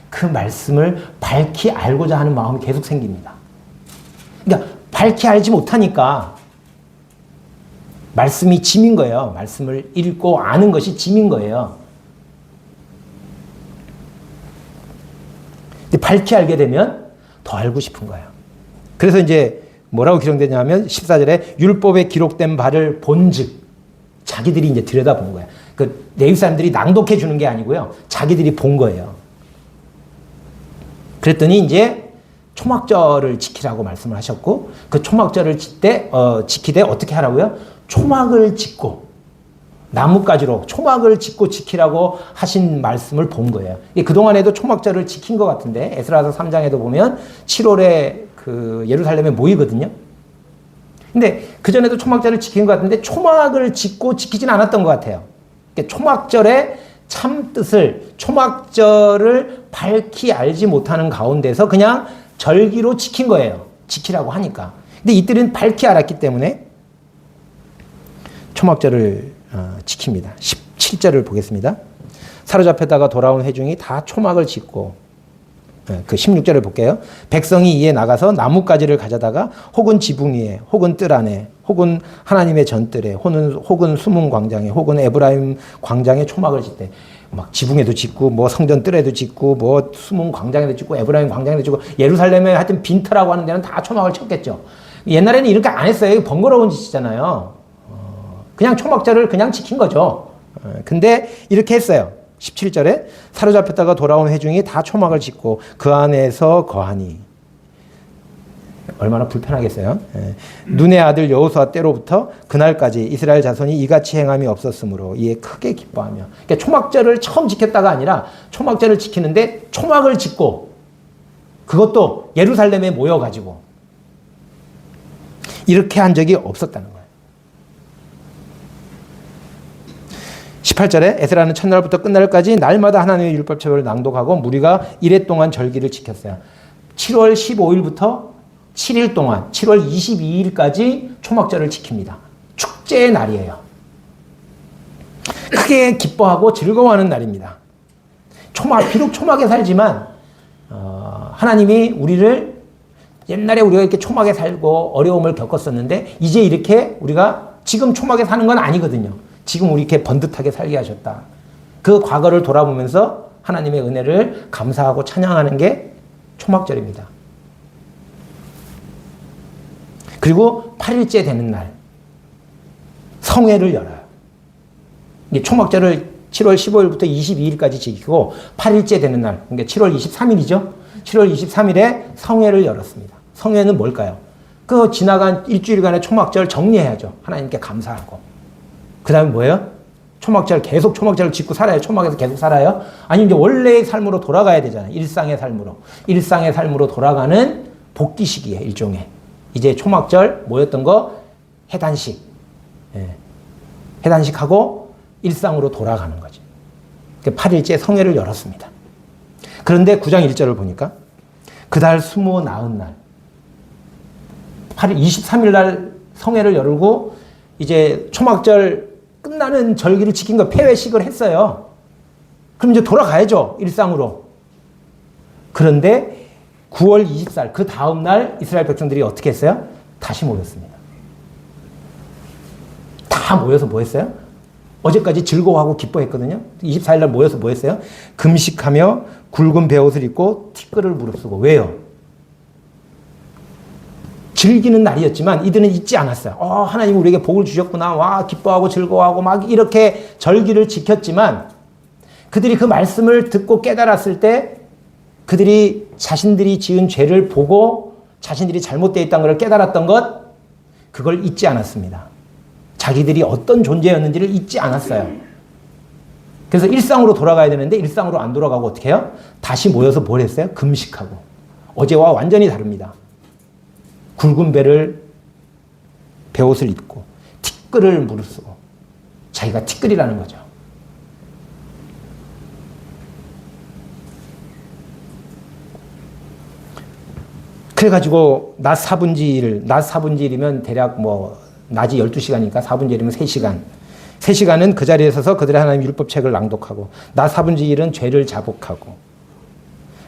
그 말씀을 밝히 알고자 하는 마음이 계속 생깁니다. 그러니까 밝히 알지 못하니까 말씀이 짐인 거예요. 말씀을 읽고 아는 것이 짐인 거예요. 근데 밝히 알게 되면 더 알고 싶은 거예요. 그래서 이제 뭐라고 기록되냐면 14절에 율법에 기록된 바를 본즉 자기들이 이제 들여다본 거예요. 그 레위 사람들이 낭독해 주는 게 아니고요. 자기들이 본 거예요. 그랬더니 이제 초막절을 지키라고 말씀을 하셨고 그 초막절을 지키되 어떻게 하라고요? 초막을 짓고 나뭇가지로 초막을 짓고 지키라고 하신 말씀을 본 거예요. 그동안에도 초막절을 지킨 것 같은데 에스라서 3장에도 보면 7월에 그 예루살렘에 모이거든요. 근데 그전에도 초막절을 지킨 것 같은데 초막을 짓고 지키진 않았던 것 같아요. 초막절의 참 뜻을 초막절을 밝히 알지 못하는 가운데서 그냥 절기로 지킨 거예요. 지키라고 하니까. 근데 이들은 밝히 알았기 때문에 초막절을 지킵니다. 17절을 보겠습니다. 사로잡혔다가 돌아온 회중이 다 초막을 짓고 그 16절을 볼게요. 백성이 이에 나가서 나뭇가지를 가져다가 혹은 지붕 위에 혹은 뜰 안에 혹은 하나님의 전뜰에 혹은 수문 광장에 혹은 에브라임 광장에 초막을 짓대. 막 지붕에도 짓고 뭐 성전 뜰에도 짓고 뭐 수문 광장에도 짓고 에브라임 광장에도 짓고 예루살렘에 하여튼 빈터라고 하는 데는 다 초막을 쳤겠죠. 옛날에는 이렇게 안 했어요. 번거로운 짓이잖아요. 그냥 초막절을 그냥 지킨 거죠. 근데 이렇게 했어요. 17절에 사로잡혔다가 돌아온 회중이 다 초막을 짓고 그 안에서 거하니. 얼마나 불편하겠어요. 눈의 아들 여호수아 때로부터 그날까지 이스라엘 자손이 이같이 행함이 없었으므로 이에 크게 기뻐하며. 그러니까 초막절을 처음 지켰다가 아니라 초막절을 지키는데 초막을 짓고 그것도 예루살렘에 모여가지고 이렇게 한 적이 없었다는 거예요. 18절에 에스라는 첫날부터 끝날까지 날마다 하나님의 율법책을 낭독하고 무리가 이래 동안 절기를 지켰어요. 7월 15일부터 7일 동안 7월 22일까지 초막절을 지킵니다. 축제의 날이에요. 크게 기뻐하고 즐거워하는 날입니다. 비록 초막에 살지만 하나님이 우리를 옛날에 우리가 이렇게 초막에 살고 어려움을 겪었었는데 이제 이렇게 우리가 지금 초막에 사는 건 아니거든요. 지금 우리 이렇게 번듯하게 살게 하셨다. 그 과거를 돌아보면서 하나님의 은혜를 감사하고 찬양하는 게 초막절입니다. 그리고 8일째 되는 날 성회를 열어요. 이게 초막절을 7월 15일부터 22일까지 지키고 8일째 되는 날, 그러니까 7월 23일이죠. 7월 23일에 성회를 열었습니다. 성회는 뭘까요? 그 지나간 일주일간의 초막절 정리해야죠. 하나님께 감사하고. 그 다음에 뭐예요? 계속 초막절을 짓고 살아요? 초막에서 계속 살아요? 아니면 이제 원래의 삶으로 돌아가야 되잖아요. 일상의 삶으로 돌아가는 복귀 시기에 일종의. 이제 초막절 모였던 거 해단식. 해단식하고 일상으로 돌아가는 거죠. 8일째 성회를 열었습니다. 그런데 9장 1절을 보니까 그달 수모 나은 날 8일 23일 날 성회를 열고 이제 초막절 끝나는 절기를 지킨 거 폐회식을 했어요. 그럼 이제 돌아가야죠. 일상으로. 그런데 9월 24일 그 다음 날 이스라엘 백성들이 어떻게 했어요? 다시 모였습니다. 다 모여서 뭐 했어요? 어제까지 즐거워하고 기뻐했거든요. 24일 날 모여서 뭐 했어요? 금식하며 굵은 베옷을 입고 티끌을 무릅쓰고. 왜요? 즐기는 날이었지만 이들은 잊지 않았어요. 하나님 우리에게 복을 주셨구나. 와, 기뻐하고 즐거워하고 막 이렇게 절기를 지켰지만 그들이 그 말씀을 듣고 깨달았을 때 그들이 자신들이 지은 죄를 보고 자신들이 잘못되어 있다는 걸 깨달았던 것, 그걸 잊지 않았습니다. 자기들이 어떤 존재였는지를 잊지 않았어요. 그래서 일상으로 돌아가야 되는데 일상으로 안 돌아가고 어떻게 해요? 다시 모여서 뭘 했어요? 금식하고. 어제와 완전히 다릅니다. 굵은 베옷을 입고 티끌을 무릅쓰고. 자기가 티끌이라는 거죠. 그래가지고 낮 4분지일이면 대략 뭐 낮이 12시간이니까 4분의 1이면 3시간. 3시간은 그 자리에 서서 그들의 하나님 율법책을 낭독하고 낮 4분의 1은 죄를 자복하고.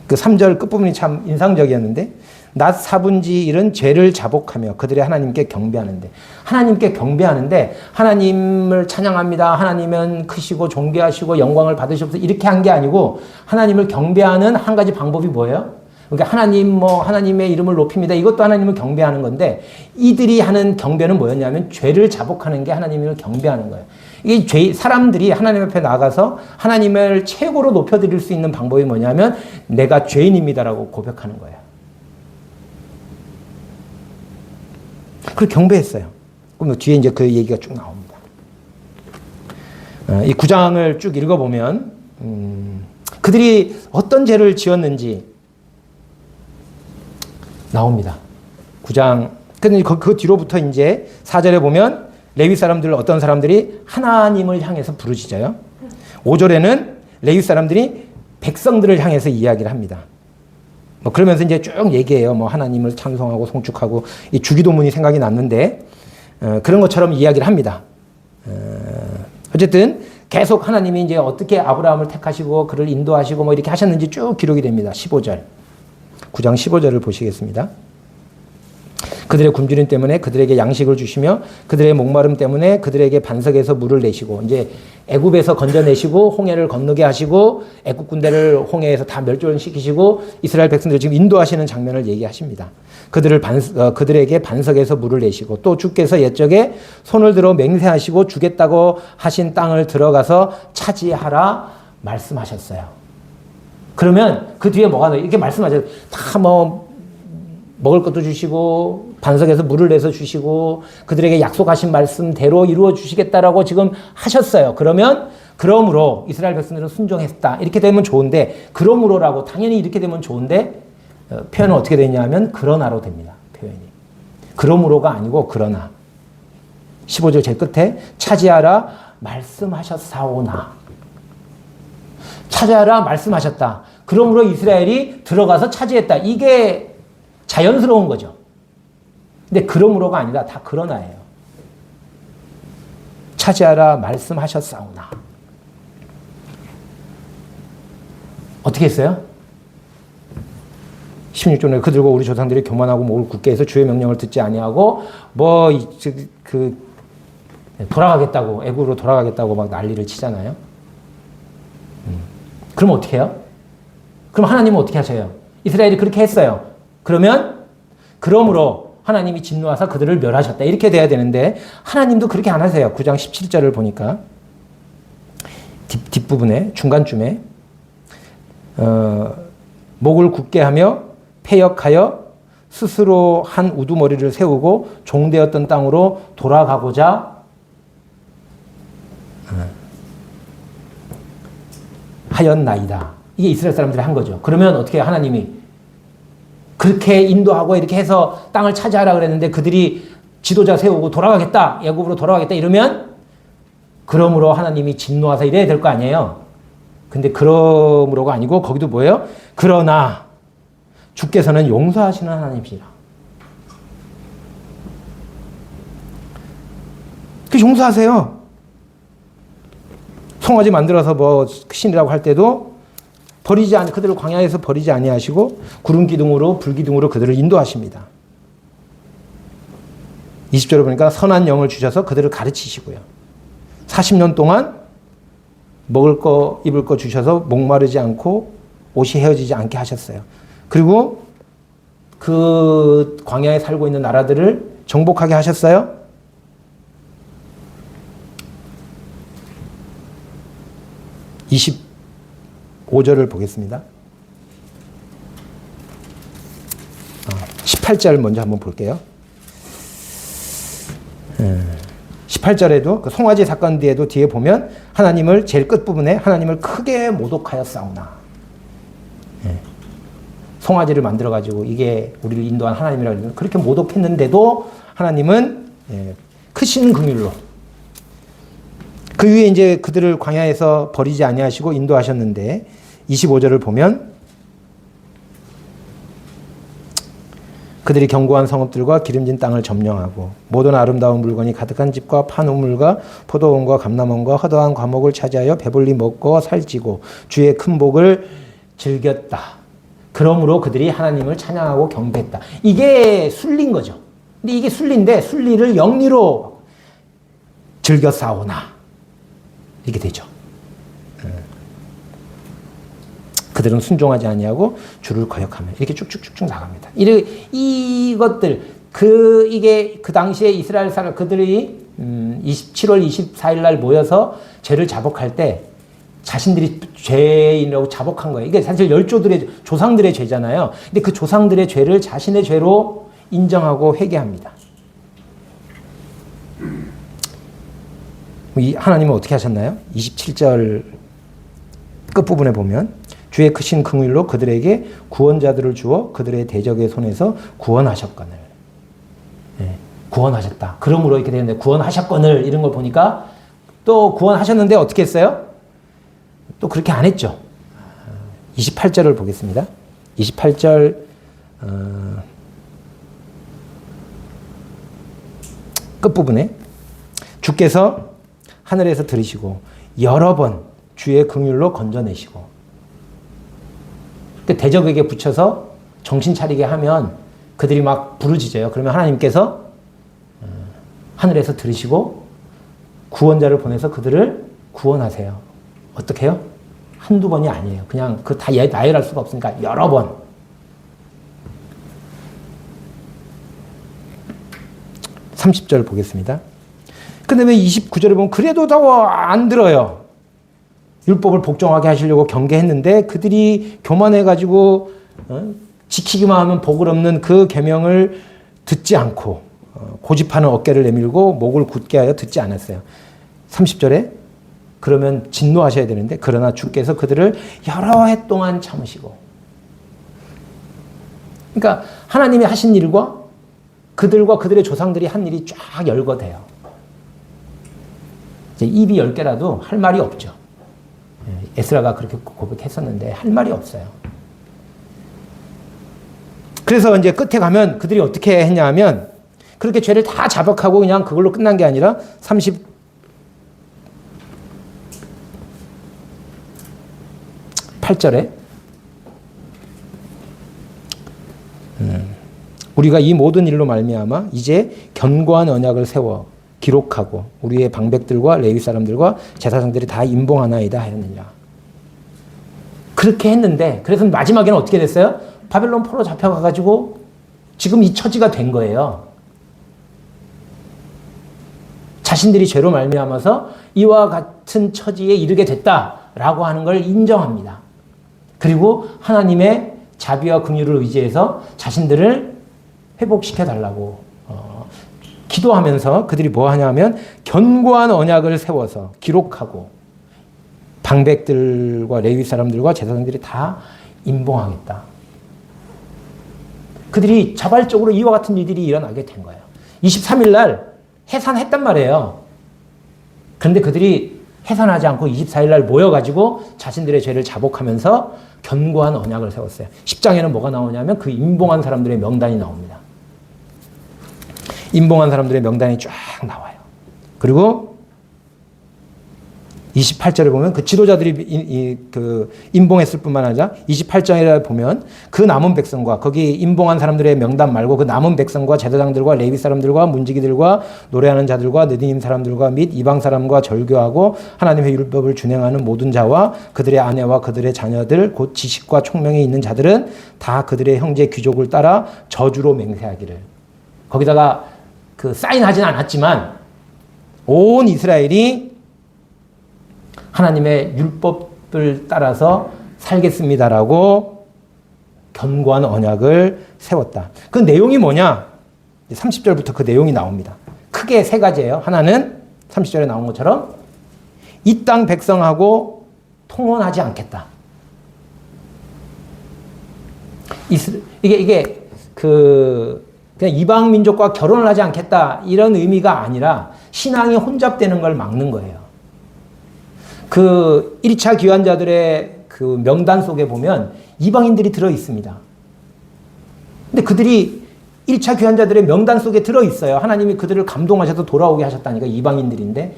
그 3절 끝부분이 참 인상적이었는데 낮 4분의 1은 죄를 자복하며 그들의 하나님께 경배하는데, 하나님께 경배하는데 하나님을 찬양합니다. 하나님은 크시고 존귀하시고 영광을 받으시옵소서 이렇게 한 게 아니고 하나님을 경배하는 한 가지 방법이 뭐예요? 그러니까 하나님의 이름을 높입니다. 이것도 하나님을 경배하는 건데, 이들이 하는 경배는 뭐였냐면 죄를 자복하는 게 하나님을 경배하는 거예요. 이 사람들이 하나님 앞에 나가서 하나님을 최고로 높여드릴 수 있는 방법이 뭐냐면 내가 죄인입니다라고 고백하는 거예요. 그리고 경배했어요. 그럼 뒤에 이제 그 얘기가 쭉 나옵니다. 이 9장을 쭉 읽어보면 그들이 어떤 죄를 지었는지 나옵니다. 9장. 근데 그 뒤로부터 이제 4절에 보면 레위 사람들 어떤 사람들이 하나님을 향해서 부르짖어요. 5절에는 레위 사람들이 백성들을 향해서 이야기를 합니다. 그러면서 이제 쭉 얘기해요. 하나님을 찬송하고 송축하고 이 주기도문이 생각이 났는데 그런 것처럼 이야기를 합니다. 어쨌든 계속 하나님이 이제 어떻게 아브라함을 택하시고 그를 인도하시고 이렇게 하셨는지 쭉 기록이 됩니다. 15절. 9장 15절을 보시겠습니다. 그들의 굶주림 때문에 그들에게 양식을 주시며 그들의 목마름 때문에 그들에게 반석에서 물을 내시고, 이제 애굽에서 건져내시고 홍해를 건너게 하시고 애굽 군대를 홍해에서 다 멸종시키시고 이스라엘 백성들을 지금 인도하시는 장면을 얘기하십니다. 그들에게 반석에서 물을 내시고, 또 주께서 옛적에 손을 들어 맹세하시고 주겠다고 하신 땅을 들어가서 차지하라 말씀하셨어요. 그러면 그 뒤에 뭐가 나요? 이렇게 말씀하셔요. 다 먹을 것도 주시고 반석에서 물을 내서 주시고 그들에게 약속하신 말씀대로 이루어 주시겠다라고 지금 하셨어요. 그러므로 이스라엘 백성들은 순종했다. 이렇게 되면 좋은데, 그러므로라고 당연히 이렇게 되면 좋은데 표현은 어떻게 되냐면 그러나로 됩니다. 표현이. 그러므로가 아니고 그러나. 15절 제일 끝에 차지하라 말씀하셨사오나. 차지하라 말씀하셨다. 그러므로 이스라엘이 들어가서 차지했다. 이게 자연스러운 거죠. 근데 그러므로가 아니라 다 그러나예요. 차지하라 말씀하셨사오나. 어떻게 했어요? 16절에 그들과 우리 조상들이 교만하고 목을 굳게 해서 주의 명령을 듣지 아니하고 돌아가겠다고, 애굽으로 돌아가겠다고 막 난리를 치잖아요. 그럼 어떻게 해요? 그럼 하나님은 어떻게 하셔요? 이스라엘이 그렇게 했어요. 그러므로 하나님이 진노하사 그들을 멸하셨다. 이렇게 돼야 되는데 하나님도 그렇게 안 하세요. 9장 17절을 보니까 뒷부분에 중간쯤에 목을 굳게 하며 패역하여 스스로 한 우두머리를 세우고 종되었던 땅으로 돌아가고자 하였나이다. 이게 이스라엘 사람들이 한 거죠. 그러면 어떻게 하나님이 그렇게 인도하고 이렇게 해서 땅을 차지하라 그랬는데 그들이 지도자 세우고 돌아가겠다, 애굽으로 돌아가겠다 이러면 그러므로 하나님이 진노하사 이래야 될 거 아니에요. 근데 그러므로가 아니고 거기도 뭐예요? 그러나 주께서는 용서하시는 하나님이시라. 그 용서하세요. 송아지 만들어서 신이라고 할 때도 그들을 광야에서 버리지 아니하시고 구름 기둥으로 불 기둥으로 그들을 인도하십니다. 20절에 보니까 선한 영을 주셔서 그들을 가르치시고요. 40년 동안 먹을 거 입을 거 주셔서 목마르지 않고 옷이 헤어지지 않게 하셨어요. 그리고 그 광야에 살고 있는 나라들을 정복하게 하셨어요. (20) 5절을 보겠습니다. 18절 먼저 한번 볼게요. 18절에도 그 송아지 사건 뒤에도 뒤에 보면 하나님을 제일 끝부분에 하나님을 크게 모독하였사오나. 송아지를 만들어가지고 이게 우리를 인도한 하나님이라고 하면 그렇게 모독했는데도 하나님은 크신 긍휼로 그 위에 이제 그들을 광야에서 버리지 아니하시고 인도하셨는데 25절을 보면 그들이 견고한 성읍들과 기름진 땅을 점령하고 모든 아름다운 물건이 가득한 집과 판 우물과 포도원과 감람원과 허다한 과목을 차지하여 배불리 먹고 살찌고 주의 큰 복을 즐겼다. 그러므로 그들이 하나님을 찬양하고 경배했다. 이게 순리인 거죠. 근데 이게 순리인데 순리를 영리로 즐겨 싸우나 이게 되죠. 그들은 순종하지 아니하고 주를 거역하며 이렇게 쭉쭉쭉쭉 나갑니다. 이것들 이게 그 당시에 이스라엘 사람 그들이 7월 24일 날 모여서 죄를 자복할 때 자신들이 죄인이라고 자복한 거예요. 이게 사실 열조들의 조상들의 죄잖아요. 근데 그 조상들의 죄를 자신의 죄로 인정하고 회개합니다. 하나님은 어떻게 하셨나요? 27절 끝부분에 보면 주의 크신 긍휼로 그들에게 구원자들을 주어 그들의 대적의 손에서 구원하셨거늘. 네, 구원하셨다. 그러므로 이렇게 되는데 구원하셨거늘 이런 걸 보니까 또 구원하셨는데 어떻게 했어요? 또 그렇게 안 했죠. 28절을 보겠습니다. 28절 끝부분에 주께서 하늘에서 들으시고 여러 번 주의 긍휼로 건져내시고 대적에게 붙여서 정신 차리게 하면 그들이 막 부르짖어요. 그러면 하나님께서 하늘에서 들으시고 구원자를 보내서 그들을 구원하세요. 어떻게 해요? 한두 번이 아니에요. 그냥 그 다 나열할 수가 없으니까 여러 번. (30절) 보겠습니다. 근데 왜 29절에 보면 그래도 더 안 들어요. 율법을 복종하게 하시려고 경계했는데 그들이 교만해가지고 지키기만 하면 복을 얻는 그 계명을 듣지 않고 고집하는 어깨를 내밀고 목을 굳게 하여 듣지 않았어요. 30절에 그러면 진노하셔야 되는데 그러나 주께서 그들을 여러 해 동안 참으시고 그러니까 하나님이 하신 일과 그들과 그들의 조상들이 한 일이 쫙 열거돼요. 이제 입이 10개라도 할 말이 없죠. 에스라가 그렇게 고백했었는데 할 말이 없어요. 그래서 이제 끝에 가면 그들이 어떻게 했냐 하면 그렇게 죄를 다 자백하고 그냥 그걸로 끝난 게 아니라 38절에 우리가 이 모든 일로 말미암아 이제 견고한 언약을 세워 기록하고 우리의 방백들과 레위 사람들과 제사장들이 다 임봉하나이다 하였느니라. 그렇게 했는데 그래서 마지막에는 어떻게 됐어요? 바벨론 포로 잡혀가가지고 지금 이 처지가 된 거예요. 자신들이 죄로 말미암아서 이와 같은 처지에 이르게 됐다라고 하는 걸 인정합니다. 그리고 하나님의 자비와 긍휼을 의지해서 자신들을 회복시켜 달라고 기도하면서 그들이 뭐 하냐면 견고한 언약을 세워서 기록하고 방백들과 레위 사람들과 제사장들이 다 임봉하겠다. 그들이 자발적으로 이와 같은 일들이 일어나게 된 거예요. 23일 날 해산했단 말이에요. 그런데 그들이 해산하지 않고 24일 날 모여가지고 자신들의 죄를 자복하면서 견고한 언약을 세웠어요. 10장에는 뭐가 나오냐면 그 임봉한 사람들의 명단이 나옵니다. 임봉한 사람들의 명단이 쫙 나와요. 그리고 28절에 보면 그 지도자들이 임봉했을 뿐만 아니라 28장에 보면 그 남은 백성과 거기 임봉한 사람들의 명단 말고 그 남은 백성과 제사장들과 레위 사람들과 문지기들과 노래하는 자들과 느디님 사람들과 및 이방 사람과 절교하고 하나님의 율법을 준행하는 모든 자와 그들의 아내와 그들의 자녀들 곧 지식과 총명이 있는 자들은 다 그들의 형제 귀족을 따라 저주로 맹세하기를. 거기다가 사인하진 않았지만 온 이스라엘이 하나님의 율법을 따라서 살겠습니다라고 견고한 언약을 세웠다. 그 내용이 뭐냐? 30절부터 그 내용이 나옵니다. 크게 세 가지예요. 하나는 30절에 나온 것처럼 이 땅 백성하고 통혼하지 않겠다. 이게 그냥 이방 민족과 결혼을 하지 않겠다 이런 의미가 아니라 신앙이 혼잡되는 걸 막는 거예요. 그 1차 귀환자들의 그 명단 속에 보면 이방인들이 들어 있습니다. 근데 그들이 1차 귀환자들의 명단 속에 들어있어요. 하나님이 그들을 감동하셔서 돌아오게 하셨다니까, 이방인들인데.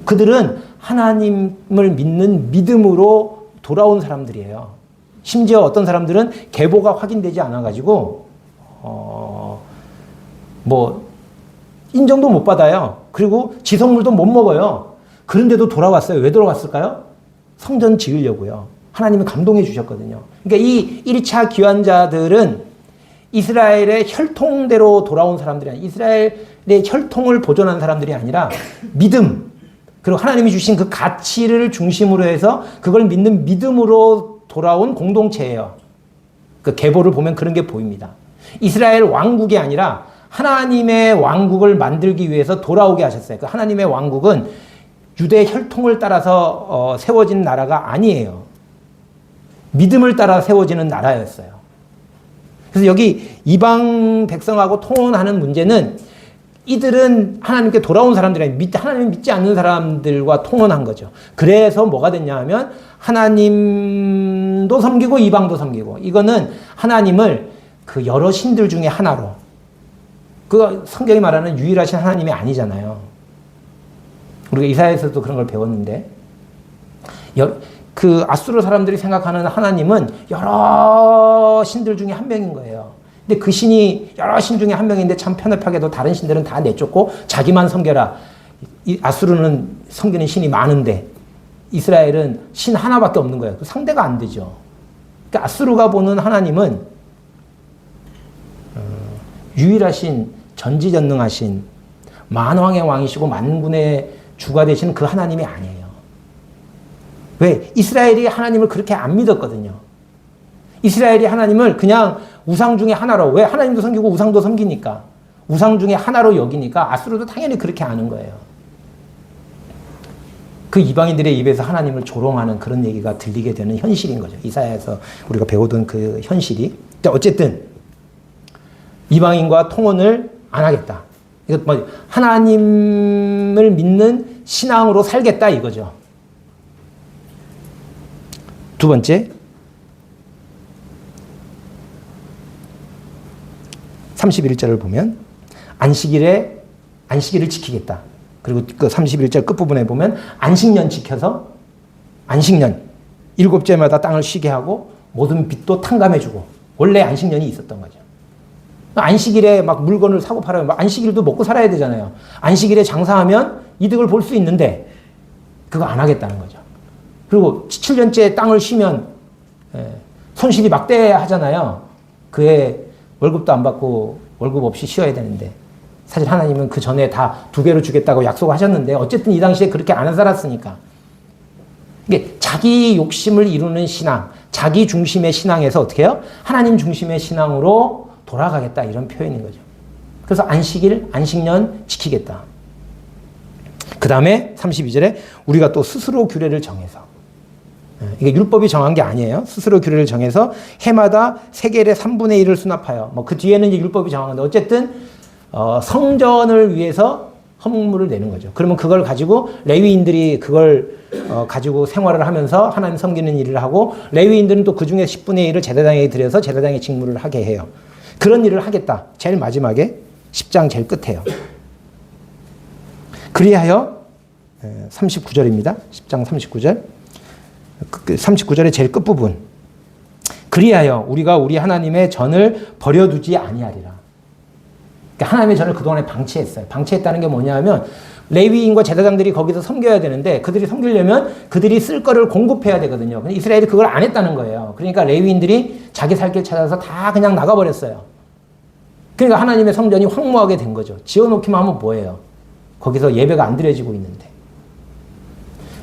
그들은 하나님을 믿는 믿음으로 돌아온 사람들이에요. 심지어 어떤 사람들은 계보가 확인되지 않아가지고, 인정도 못 받아요. 그리고 지성물도 못 먹어요. 그런데도 돌아왔어요. 왜 돌아왔을까요? 성전 지으려고요. 하나님이 감동해 주셨거든요. 그러니까 이 1차 귀환자들은 이스라엘의 혈통대로 돌아온 사람들이 아니라, 이스라엘의 혈통을 보존한 사람들이 아니라 믿음, 그리고 하나님이 주신 그 가치를 중심으로 해서 그걸 믿는 믿음으로 돌아온 공동체예요. 그 계보를 보면 그런 게 보입니다. 이스라엘 왕국이 아니라 하나님의 왕국을 만들기 위해서 돌아오게 하셨어요. 그 하나님의 왕국은 유대 혈통을 따라서 세워진 나라가 아니에요. 믿음을 따라 세워지는 나라였어요. 그래서 여기 이방 백성하고 통혼하는 문제는 이들은 하나님께 돌아온 사람들이 아니라 하나님 믿지 않는 사람들과 통혼한 거죠. 그래서 뭐가 됐냐 하면 하나님도 섬기고 이방도 섬기고, 이거는 하나님을 그 여러 신들 중에 하나로, 그 성경이 말하는 유일하신 하나님이 아니잖아요. 우리가 이사야에서도 그런 걸 배웠는데, 그 아수르 사람들이 생각하는 하나님은 여러 신들 중에 한 명인 거예요. 근데 그 신이 여러 신 중에 한 명인데 참 편협하게도 다른 신들은 다 내쫓고 자기만 섬겨라. 아수르는 섬기는 신이 많은데 이스라엘은 신 하나밖에 없는 거예요. 상대가 안 되죠. 그러니까 아수르가 보는 하나님은 유일하신, 전지전능하신, 만왕의 왕이시고 만군의 주가 되신 그 하나님이 아니에요. 왜? 이스라엘이 하나님을 그렇게 안 믿었거든요. 이스라엘이 하나님을 그냥 우상 중에 하나로, 왜? 하나님도 섬기고 우상도 섬기니까, 우상 중에 하나로 여기니까 아수르도 당연히 그렇게 아는 거예요. 그 이방인들의 입에서 하나님을 조롱하는 그런 얘기가 들리게 되는 현실인 거죠. 이사야에서 우리가 배우던 그 현실이. 어쨌든 이방인과 통혼을 안 하겠다. 이거 뭐 하나님을 믿는 신앙으로 살겠다 이거죠. 두 번째, 31절을 보면 안식일을 지키겠다. 그리고 그 31절 끝부분에 보면 안식년 지켜서, 안식년 7제마다 땅을 쉬게 하고 모든 빚도 탕감해주고, 원래 안식년이 있었던 거죠. 안식일에 막 물건을 사고 팔아요. 안식일도 먹고 살아야 되잖아요. 안식일에 장사하면 이득을 볼 수 있는데 그거 안 하겠다는 거죠. 그리고 7년째 땅을 쉬면 손실이 막대하잖아요. 그해 월급도 안 받고 월급 없이 쉬어야 되는데, 사실 하나님은 그 전에 다 2배로 주겠다고 약속하셨는데 어쨌든 이 당시에 그렇게 안 살았으니까. 이게 자기 욕심을 이루는 신앙, 자기 중심의 신앙에서 어떻게 해요? 하나님 중심의 신앙으로 돌아가겠다, 이런 표현인 거죠. 그래서 안식일, 안식년 지키겠다. 그 다음에 32절에 우리가 또 스스로 규례를 정해서, 이게 율법이 정한 게 아니에요. 스스로 규례를 정해서 해마다 세겔의 3분의 1을 수납하여, 뭐 그 뒤에는 이제 율법이 정한 건데 어쨌든 성전을 위해서 헌물을 내는 거죠. 그러면 그걸 가지고 레위인들이 그걸 가지고 생활을 하면서 하나님 섬기는 일을 하고, 레위인들은 또 그 중에 10분의 1을 제사장에게 드려서 제사장의 직무를 하게 해요. 그런 일을 하겠다. 제일 마지막에 10장 제일 끝에요. 그리하여 39절입니다. 10장 39절. 39절의 제일 끝부분. 그리하여 우리가 우리 하나님의 전을 버려두지 아니하리라. 그러니까 하나님의 전을 그동안에 방치했어요. 방치했다는 게 뭐냐 하면 레위인과 제사장들이 거기서 섬겨야 되는데, 그들이 섬기려면 그들이 쓸 거를 공급해야 되거든요. 근데 이스라엘이 그걸 안 했다는 거예요. 그러니까 레위인들이 자기 살 길 찾아서 다 그냥 나가버렸어요. 그러니까 하나님의 성전이 황무하게 된 거죠. 지어놓기만 하면 뭐예요? 거기서 예배가 안 드려지고 있는데.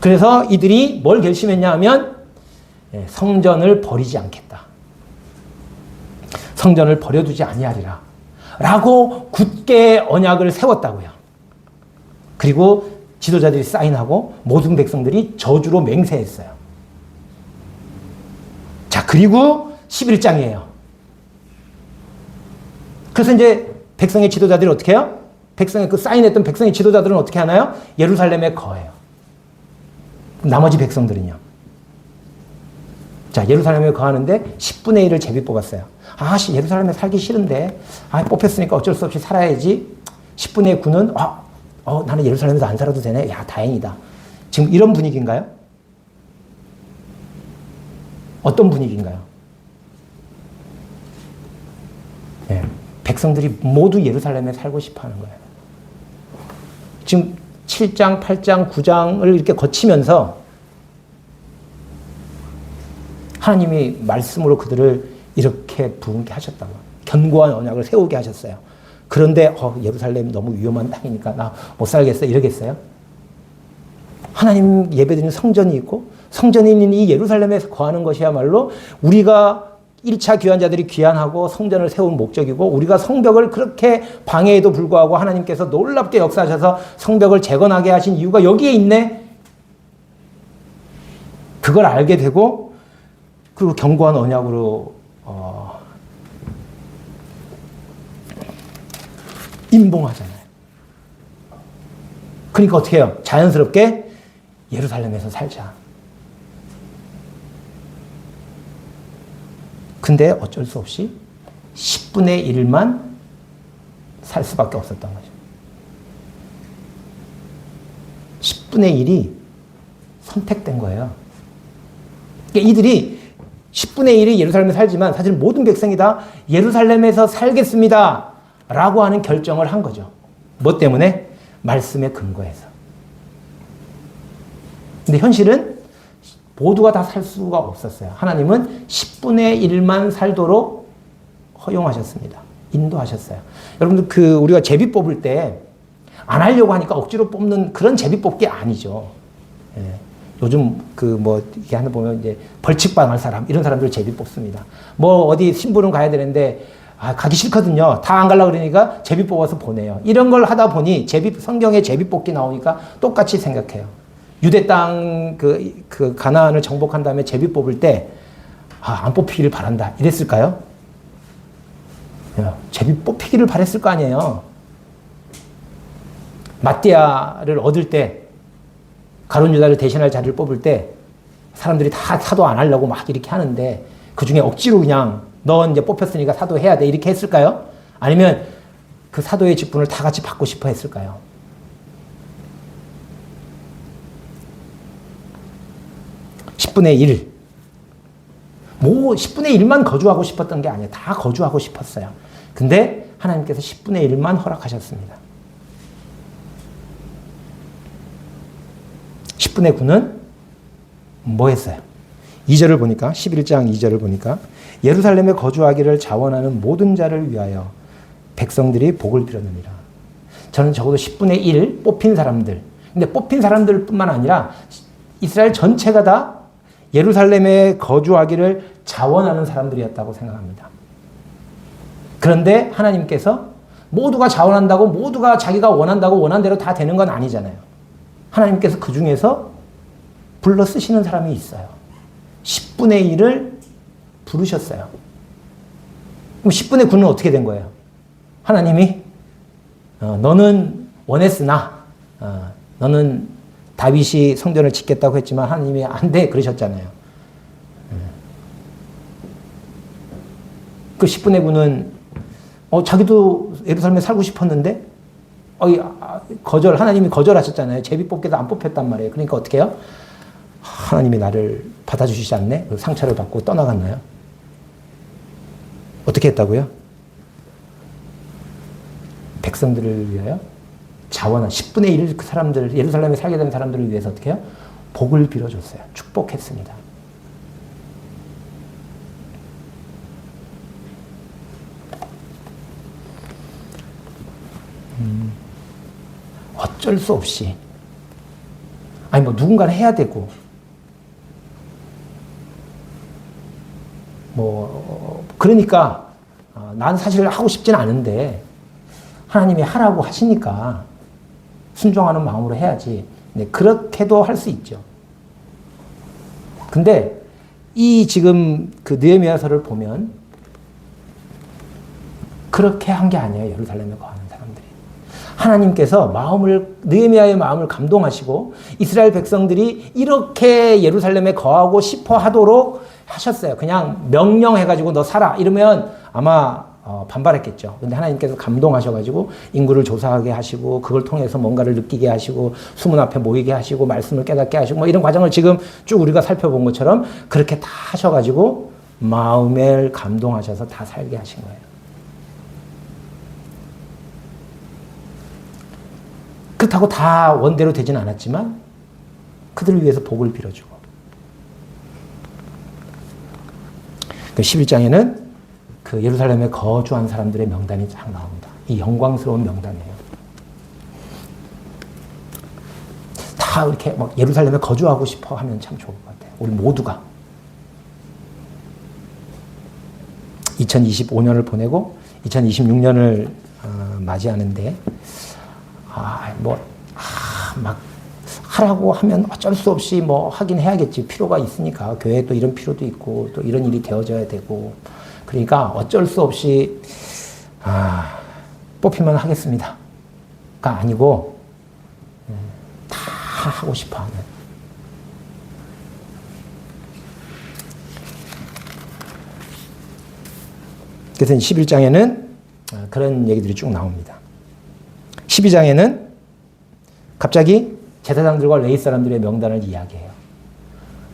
그래서 이들이 뭘 결심했냐 하면 성전을 버리지 않겠다. 성전을 버려두지 아니하리라. 라고 굳게 언약을 세웠다고요. 그리고 지도자들이 사인하고 모든 백성들이 저주로 맹세했어요. 자, 그리고 11장이에요. 그래서 이제 백성의 지도자들이 어떻게 해요? 백성의 그 사인했던 백성의 지도자들은 어떻게 하나요? 예루살렘에 거해요. 나머지 백성들은요. 자, 예루살렘에 거하는데 10분의 1을 제비 뽑았어요. 예루살렘에 살기 싫은데, 뽑혔으니까 어쩔 수 없이 살아야지. 10분의 9는, 나는 예루살렘에서 안 살아도 되네. 야, 다행이다. 지금 이런 분위기인가요? 어떤 분위기인가요? 네, 백성들이 모두 예루살렘에 살고 싶어 하는 거예요. 지금 7장, 8장, 9장을 이렇게 거치면서 하나님이 말씀으로 그들을 이렇게 부흥케 하셨다고. 견고한 언약을 세우게 하셨어요. 그런데 예루살렘 너무 위험한 땅이니까 나 못 살겠어 이러겠어요? 하나님 예배드리는 성전이 있고 성전이 있는 이 예루살렘에서 거하는 것이야말로 우리가 1차 귀환자들이 귀환하고 성전을 세운 목적이고 우리가 성벽을 그렇게 방해에도 불구하고 하나님께서 놀랍게 역사하셔서 성벽을 재건하게 하신 이유가 여기에 있네. 그걸 알게 되고 그리고 견고한 언약으로 임봉하잖아요. 그러니까 어떻게 해요? 자연스럽게 예루살렘에서 살자. 근데 어쩔 수 없이 10분의 1만 살 수밖에 없었던 거죠. 10분의 1이 선택된 거예요. 그러니까 이들이 10분의 1이 예루살렘에 살지만 사실 모든 백성이 다 예루살렘에서 살겠습니다. 라고 하는 결정을 한 거죠. 뭐 때문에? 말씀에 근거해서. 근데 현실은 모두가 다 살 수가 없었어요. 하나님은 10분의 1만 살도록 허용하셨습니다. 인도하셨어요. 여러분들 우리가 제비 뽑을 때 안 하려고 하니까 억지로 뽑는 그런 제비 뽑기 아니죠. 예. 요즘 이렇게 하는 보면 이제 벌칙 당할 사람, 이런 사람들 제비 뽑습니다. 어디 심부름 가야 되는데, 가기 싫거든요. 다 안 가려고 그러니까 제비 뽑아서 보내요. 이런 걸 하다 보니 성경에 제비 뽑기 나오니까 똑같이 생각해요. 유대 땅 가나안을 정복한 다음에 제비 뽑을 때, 안 뽑히기를 바란다. 이랬을까요? 제비 뽑히기를 바랬을 거 아니에요. 마띠아를 얻을 때, 가룟 유다를 대신할 자리를 뽑을 때, 사람들이 다 사도 안 하려고 막 이렇게 하는데, 그 중에 억지로 그냥, 너 이제 뽑혔으니까 사도해야 돼. 이렇게 했을까요? 아니면 그 사도의 직분을 다 같이 받고 싶어 했을까요? (10분의 1) 10분의 1만 거주하고 싶었던 게 아니에요. 다 거주하고 싶었어요. 근데 하나님께서 10분의 1만 허락하셨습니다. 10분의 9는 뭐 했어요? 2절을 보니까 11장 2절을 보니까 예루살렘에 거주하기를 자원하는 모든 자를 위하여 백성들이 복을 빌었느니라. 저는 적어도 10분의 1 뽑힌 사람들. 근데 뽑힌 사람들뿐만 아니라 이스라엘 전체가 다 예루살렘에 거주하기를 자원하는 사람들이었다고 생각합니다. 그런데 하나님께서 모두가 자원한다고 모두가 자기가 원한다고 원한 대로 다 되는 건 아니잖아요. 하나님께서 그 중에서 불러 쓰시는 사람이 있어요. 10분의 1을 부르셨어요. 그럼 10분의 9는 어떻게 된 거예요? 하나님이 너는 원했으나 너는 다윗이 성전을 짓겠다고 했지만 하나님이 안 돼 그러셨잖아요. 그 10분의 9는 자기도 예루살렘에 살고 싶었는데 하나님이 거절하셨잖아요. 제비 뽑기도 안 뽑혔단 말이에요. 그러니까 어떻게 해요? 하나님이 나를 받아주시지 않네? 상처를 받고 떠나갔나요? 어떻게 했다고요? 백성들을 위하여 자원한 10분의 1 그 사람들, 예루살렘에 살게 된 사람들을 위해서 어떻게 해요? 복을 빌어줬어요. 축복했습니다. 어쩔 수 없이 누군가는 해야 되고 그러니까 난 사실 하고 싶진 않은데 하나님이 하라고 하시니까 순종하는 마음으로 해야지. 네, 그렇게도 할 수 있죠. 근데 지금 느헤미야서를 보면 그렇게 한 게 아니에요. 예루살렘에 거하는 사람들이. 하나님께서 느헤미야의 마음을 감동하시고 이스라엘 백성들이 이렇게 예루살렘에 거하고 싶어 하도록 하셨어요. 그냥 명령해가지고 너 살아. 이러면 아마 반발했겠죠. 근데 하나님께서 감동하셔가지고 인구를 조사하게 하시고 그걸 통해서 뭔가를 느끼게 하시고 수문 앞에 모이게 하시고 말씀을 깨닫게 하시고 뭐 이런 과정을 지금 쭉 우리가 살펴본 것처럼 그렇게 다 하셔가지고 마음을 감동하셔서 다 살게 하신 거예요. 그렇다고 다 원대로 되진 않았지만 그들을 위해서 복을 빌어주고 11장에는 그 예루살렘에 거주한 사람들의 명단이 쫙 나옵니다. 이 영광스러운 명단이에요. 다 이렇게 막 예루살렘에 거주하고 싶어 하면 참 좋을 것 같아요. 우리 모두가 2025년을 보내고 2026년을 맞이하는데 막 하라고 하면 어쩔 수 없이 뭐 하긴 해야겠지. 필요가 있으니까. 교회에 또 이런 필요도 있고 또 이런 일이 되어져야 되고 그러니까 어쩔 수 없이 뽑히면 하겠습니다가 아니고 다 하고 싶어하는 그래서 11장에는 그런 얘기들이 쭉 나옵니다. 12장에는 갑자기 제사장들과 레위 사람들의 명단을 이야기해요.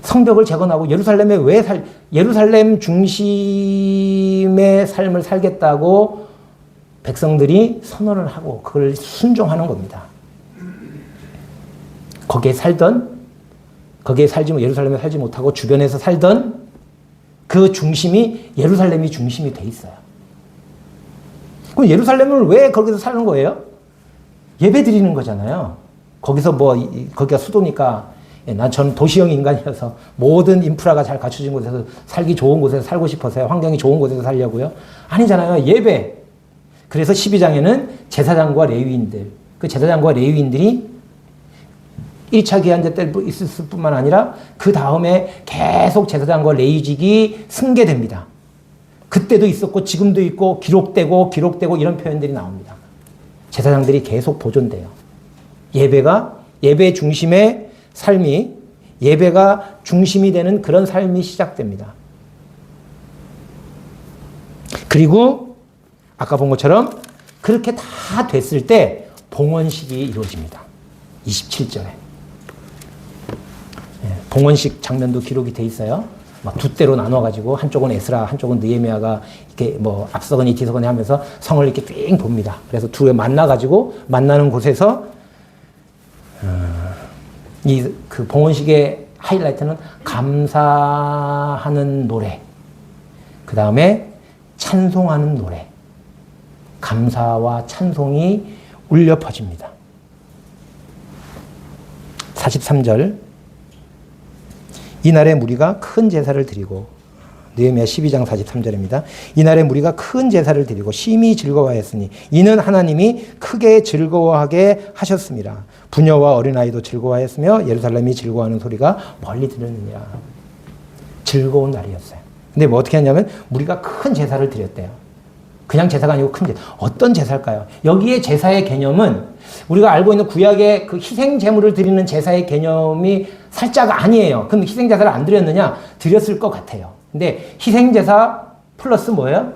성벽을 재건하고 예루살렘 중심의 삶을 살겠다고 백성들이 선언을 하고 그걸 순종하는 겁니다. 예루살렘에 살지 못하고 주변에서 살던 그 중심이 예루살렘이 중심이 돼 있어요. 그럼 예루살렘을 왜 거기서 사는 거예요? 예배 드리는 거잖아요. 거기가 수도니까 저는 도시형 인간이어서 모든 인프라가 잘 갖춰진 곳에서 살기 좋은 곳에서 살고 싶어서요. 환경이 좋은 곳에서 살려고요. 아니잖아요. 예배. 그래서 12장에는 제사장과 레위인들, 그 제사장과 레위인들이 1차 계한제 때 있을 뿐만 아니라 그 다음에 계속 제사장과 레위직이 승계됩니다. 그때도 있었고 지금도 있고 기록되고 이런 표현들이 나옵니다. 제사장들이 계속 보존돼요. 예배 중심의 삶이 예배가 중심이 되는 그런 삶이 시작됩니다. 그리고 아까 본 것처럼 그렇게 다 됐을 때 봉헌식이 이루어집니다. 27절에. 봉헌식 장면도 기록이 돼 있어요. 막 두 때로 나눠가지고 한쪽은 에스라, 한쪽은 느헤미야가 이렇게 뭐 앞서거니 뒤서거니 하면서 성을 이렇게 삥 봅니다. 그래서 둘이 만나는 곳에서 그 봉헌식의 하이라이트는 감사하는 노래, 그 다음에 찬송하는 노래, 감사와 찬송이 울려 퍼집니다. 43절 이날의 무리가 큰 제사를 드리고 느헤미야 12장 43절입니다. 이날의 무리가 큰 제사를 드리고 심히 즐거워하였으니 이는 하나님이 크게 즐거워하게 하셨습니다. 부녀와 어린아이도 즐거워하였으며 예루살렘이 즐거워하는 소리가 멀리 들렸느니라. 즐거운 날이었어요. 근데 뭐 어떻게 했냐면 무리가 큰 제사를 드렸대요. 그냥 제사가 아니고 큰 제사. 어떤 제사일까요? 여기에 제사의 개념은 우리가 알고 있는 구약의 그 희생 제물을 드리는 제사의 개념이 살짝 아니에요. 그럼 희생 제사를 안 드렸느냐? 드렸을 것 같아요. 근데 희생 제사 플러스 뭐예요?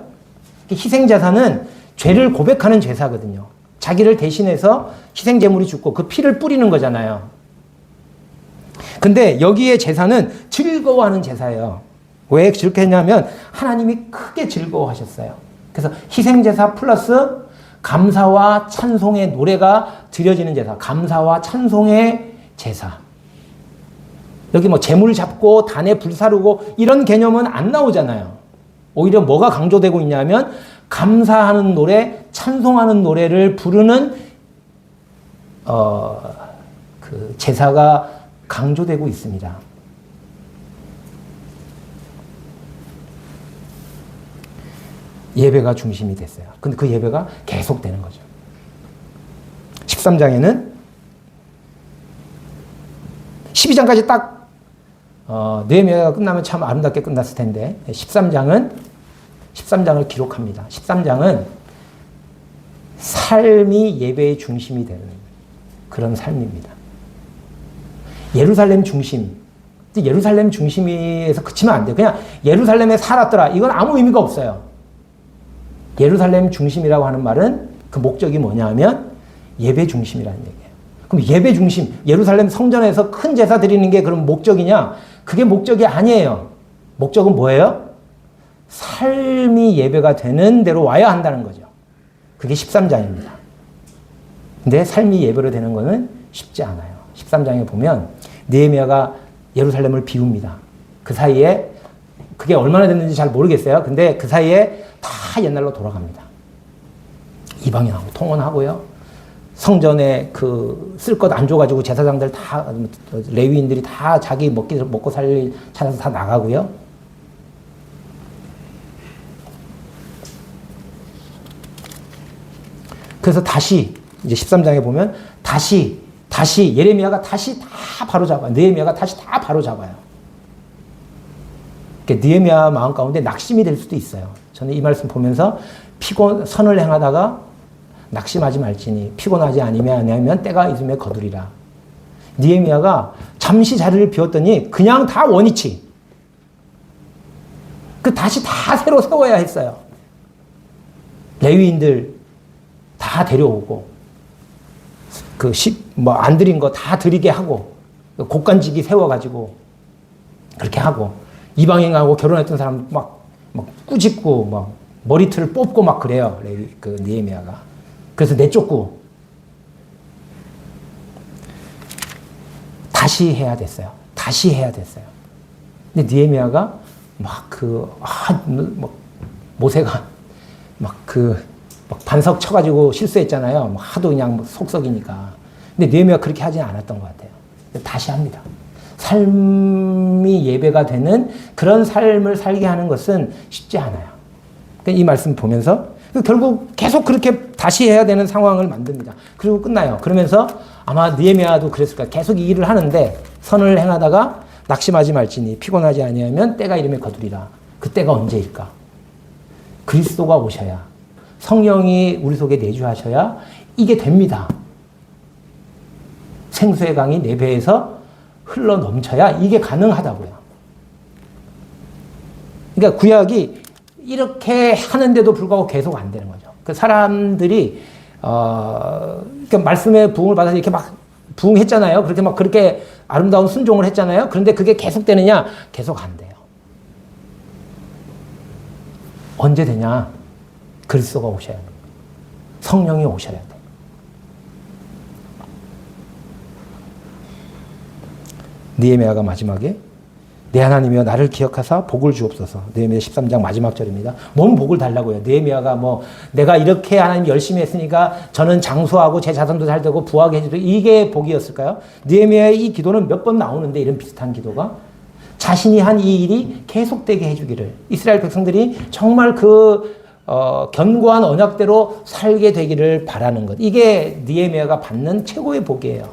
희생 제사는 죄를 고백하는 제사거든요. 자기를 대신해서 희생 제물이 죽고 그 피를 뿌리는 거잖아요. 근데 여기에 제사는 즐거워하는 제사예요. 왜 그렇게 했냐면 하나님이 크게 즐거워하셨어요. 그래서 희생제사 플러스 감사와 찬송의 노래가 드려지는 제사. 감사와 찬송의 제사. 여기 뭐 재물 잡고 단에 불 사르고 이런 개념은 안 나오잖아요. 오히려 뭐가 강조되고 있냐면 감사하는 노래, 찬송하는 노래를 부르는 그 제사가 강조되고 있습니다. 예배가 중심이 됐어요. 근데 그 예배가 계속되는 거죠. 13장에는 12장까지 딱 느헤미야가 끝나면 참 아름답게 끝났을 텐데 13장을 기록합니다. 13장은 삶이 예배의 중심이 되는 그런 삶입니다. 예루살렘 중심에서 그치면 안 돼요. 그냥 예루살렘에 살았더라. 이건 아무 의미가 없어요. 예루살렘 중심이라고 하는 말은 그 목적이 뭐냐 하면 예배 중심이라는 얘기예요. 그럼 예배 중심, 예루살렘 성전에서 큰 제사 드리는 게 그럼 목적이냐? 그게 목적이 아니에요. 목적은 뭐예요? 삶이 예배가 되는 대로 와야 한다는 거죠. 그게 13장입니다. 근데 삶이 예배로 되는 거는 쉽지 않아요. 13장에 보면 느헤미야가 예루살렘을 비웁니다. 그 사이에 그게 얼마나 됐는지 잘 모르겠어요. 근데 그 사이에 다 옛날로 돌아갑니다. 이방인하고 통혼하고요. 성전에 그 쓸 것 안 줘가지고 제사장들 다, 레위인들이 다 자기 먹고 살 일 찾아서 다 나가고요. 그래서 다시 이제 13장에 보면 다시 예레미야가 다시 다 바로잡아요. 느헤미야가 다시 다 바로잡아요. 느헤미야 마음 가운데 낙심이 될 수도 있어요. 저는 이 말씀 보면서 선을 행하다가 낙심하지 말지니 피곤하지 아니면 때가 있음에 거두리라. 느헤미야가 잠시 자리를 비웠더니 그냥 다 원위치. 다시 다 새로 세워야 했어요. 레위인들 다 데려오고 안 드린 거 다 드리게 하고 곡간지기 세워가지고 그렇게 하고 이방인하고 결혼했던 사람 막 꾸짖고 막 머리털을 뽑고 막 그래요. 느헤미야가. 그래서 내쫓고 다시 해야 됐어요. 근데 느헤미야가 모세가 반석 쳐가지고 실수했잖아요. 하도 그냥 속썩이니까. 근데 느헤미야가 그렇게 하지는 않았던 것 같아요. 다시 합니다. 삶이 예배가 되는 그런 삶을 살게 하는 것은 쉽지 않아요. 이 말씀 보면서 결국 계속 그렇게 다시 해야 되는 상황을 만듭니다. 그리고 끝나요. 그러면서 아마 느헤미야도 그랬을 거예요. 계속 이 일을 하는데 선을 행하다가 낙심하지 말지니 피곤하지 아니하면 때가 이름에 거두리라. 그 때가 언제일까? 그리스도가 오셔야, 성령이 우리 속에 내주하셔야 이게 됩니다. 생수의 강이 내 배에서 흘러 넘쳐야 이게 가능하다고요. 그러니까 구약이 이렇게 하는데도 불구하고 계속 안 되는 거죠. 그 사람들이 그러니까 말씀의 부흥을 받아서 이렇게 막 부흥했잖아요. 그렇게 아름다운 순종을 했잖아요. 그런데 그게 계속 되느냐? 계속 안 돼요. 언제 되냐? 그리스도가 오셔야 돼요. 성령이 오셔야 돼요. 느헤미야가 마지막에 내 하나님이여 나를 기억하사 복을 주옵소서. 느헤미야 13장 마지막 절입니다. 뭔 복을 달라고요? 느헤미야가 내가 이렇게 하나님 열심히 했으니까 저는 장수하고 제 자손도 잘 되고 부하게 해주고 이게 복이었을까요? 느헤미야의 이 기도는 몇 번 나오는데 이런 비슷한 기도가 자신이 한 이 일이 계속되게 해주기를, 이스라엘 백성들이 정말 견고한 언약대로 살게 되기를 바라는 것. 이게 느헤미야가 받는 최고의 복이에요.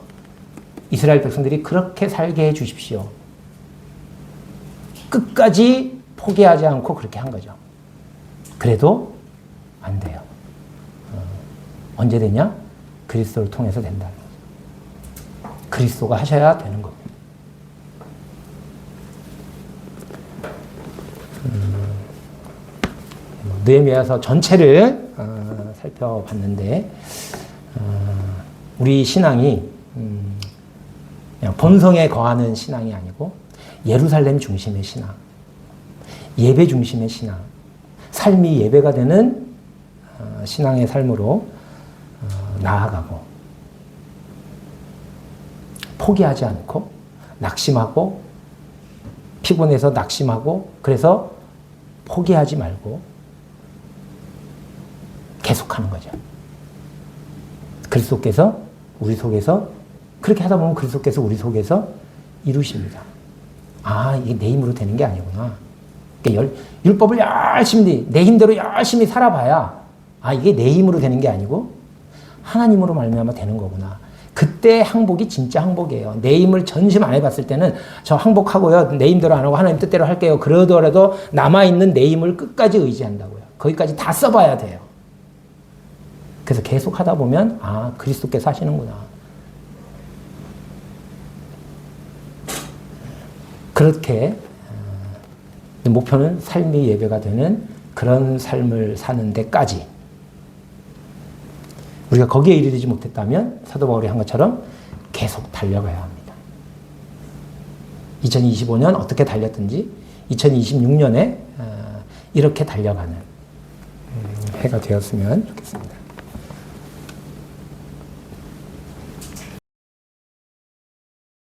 이스라엘 백성들이 그렇게 살게 해 주십시오. 끝까지 포기하지 않고 그렇게 한 거죠. 그래도 안 돼요. 언제 되냐? 그리스도를 통해서 된다는 거죠. 그리스도가 하셔야 되는 겁니다. 느헤미야서 전체를 살펴봤는데 우리 신앙이 그냥 본성에 거하는 신앙이 아니고 예루살렘 중심의 신앙, 예배 중심의 신앙, 삶이 예배가 되는 신앙의 삶으로 나아가고 포기하지 않고 낙심하고 피곤해서 낙심하고 그래서 포기하지 말고 계속하는 거죠. 그리스도께서 우리 속에서 그렇게 하다 보면 그리스도께서 우리 속에서 이루십니다. 이게 내 힘으로 되는 게 아니구나. 그러니까 율법을 열심히 내 힘대로 열심히 살아봐야 이게 내 힘으로 되는 게 아니고 하나님으로 말미암아 되는 거구나. 그때 항복이 진짜 항복이에요. 내 힘을 전심 안 해봤을 때는 저 항복하고요. 내 힘대로 안 하고 하나님 뜻대로 할게요. 그러더라도 남아있는 내 힘을 끝까지 의지한다고요. 거기까지 다 써봐야 돼요. 그래서 계속 하다 보면 그리스도께서 하시는구나. 그렇게 목표는 삶이 예배가 되는 그런 삶을 사는 데까지 우리가 거기에 이르지 못했다면 사도 바울이 한 것처럼 계속 달려가야 합니다. 2025년 어떻게 달렸든지 2026년에 이렇게 달려가는 해가 되었으면 좋겠습니다.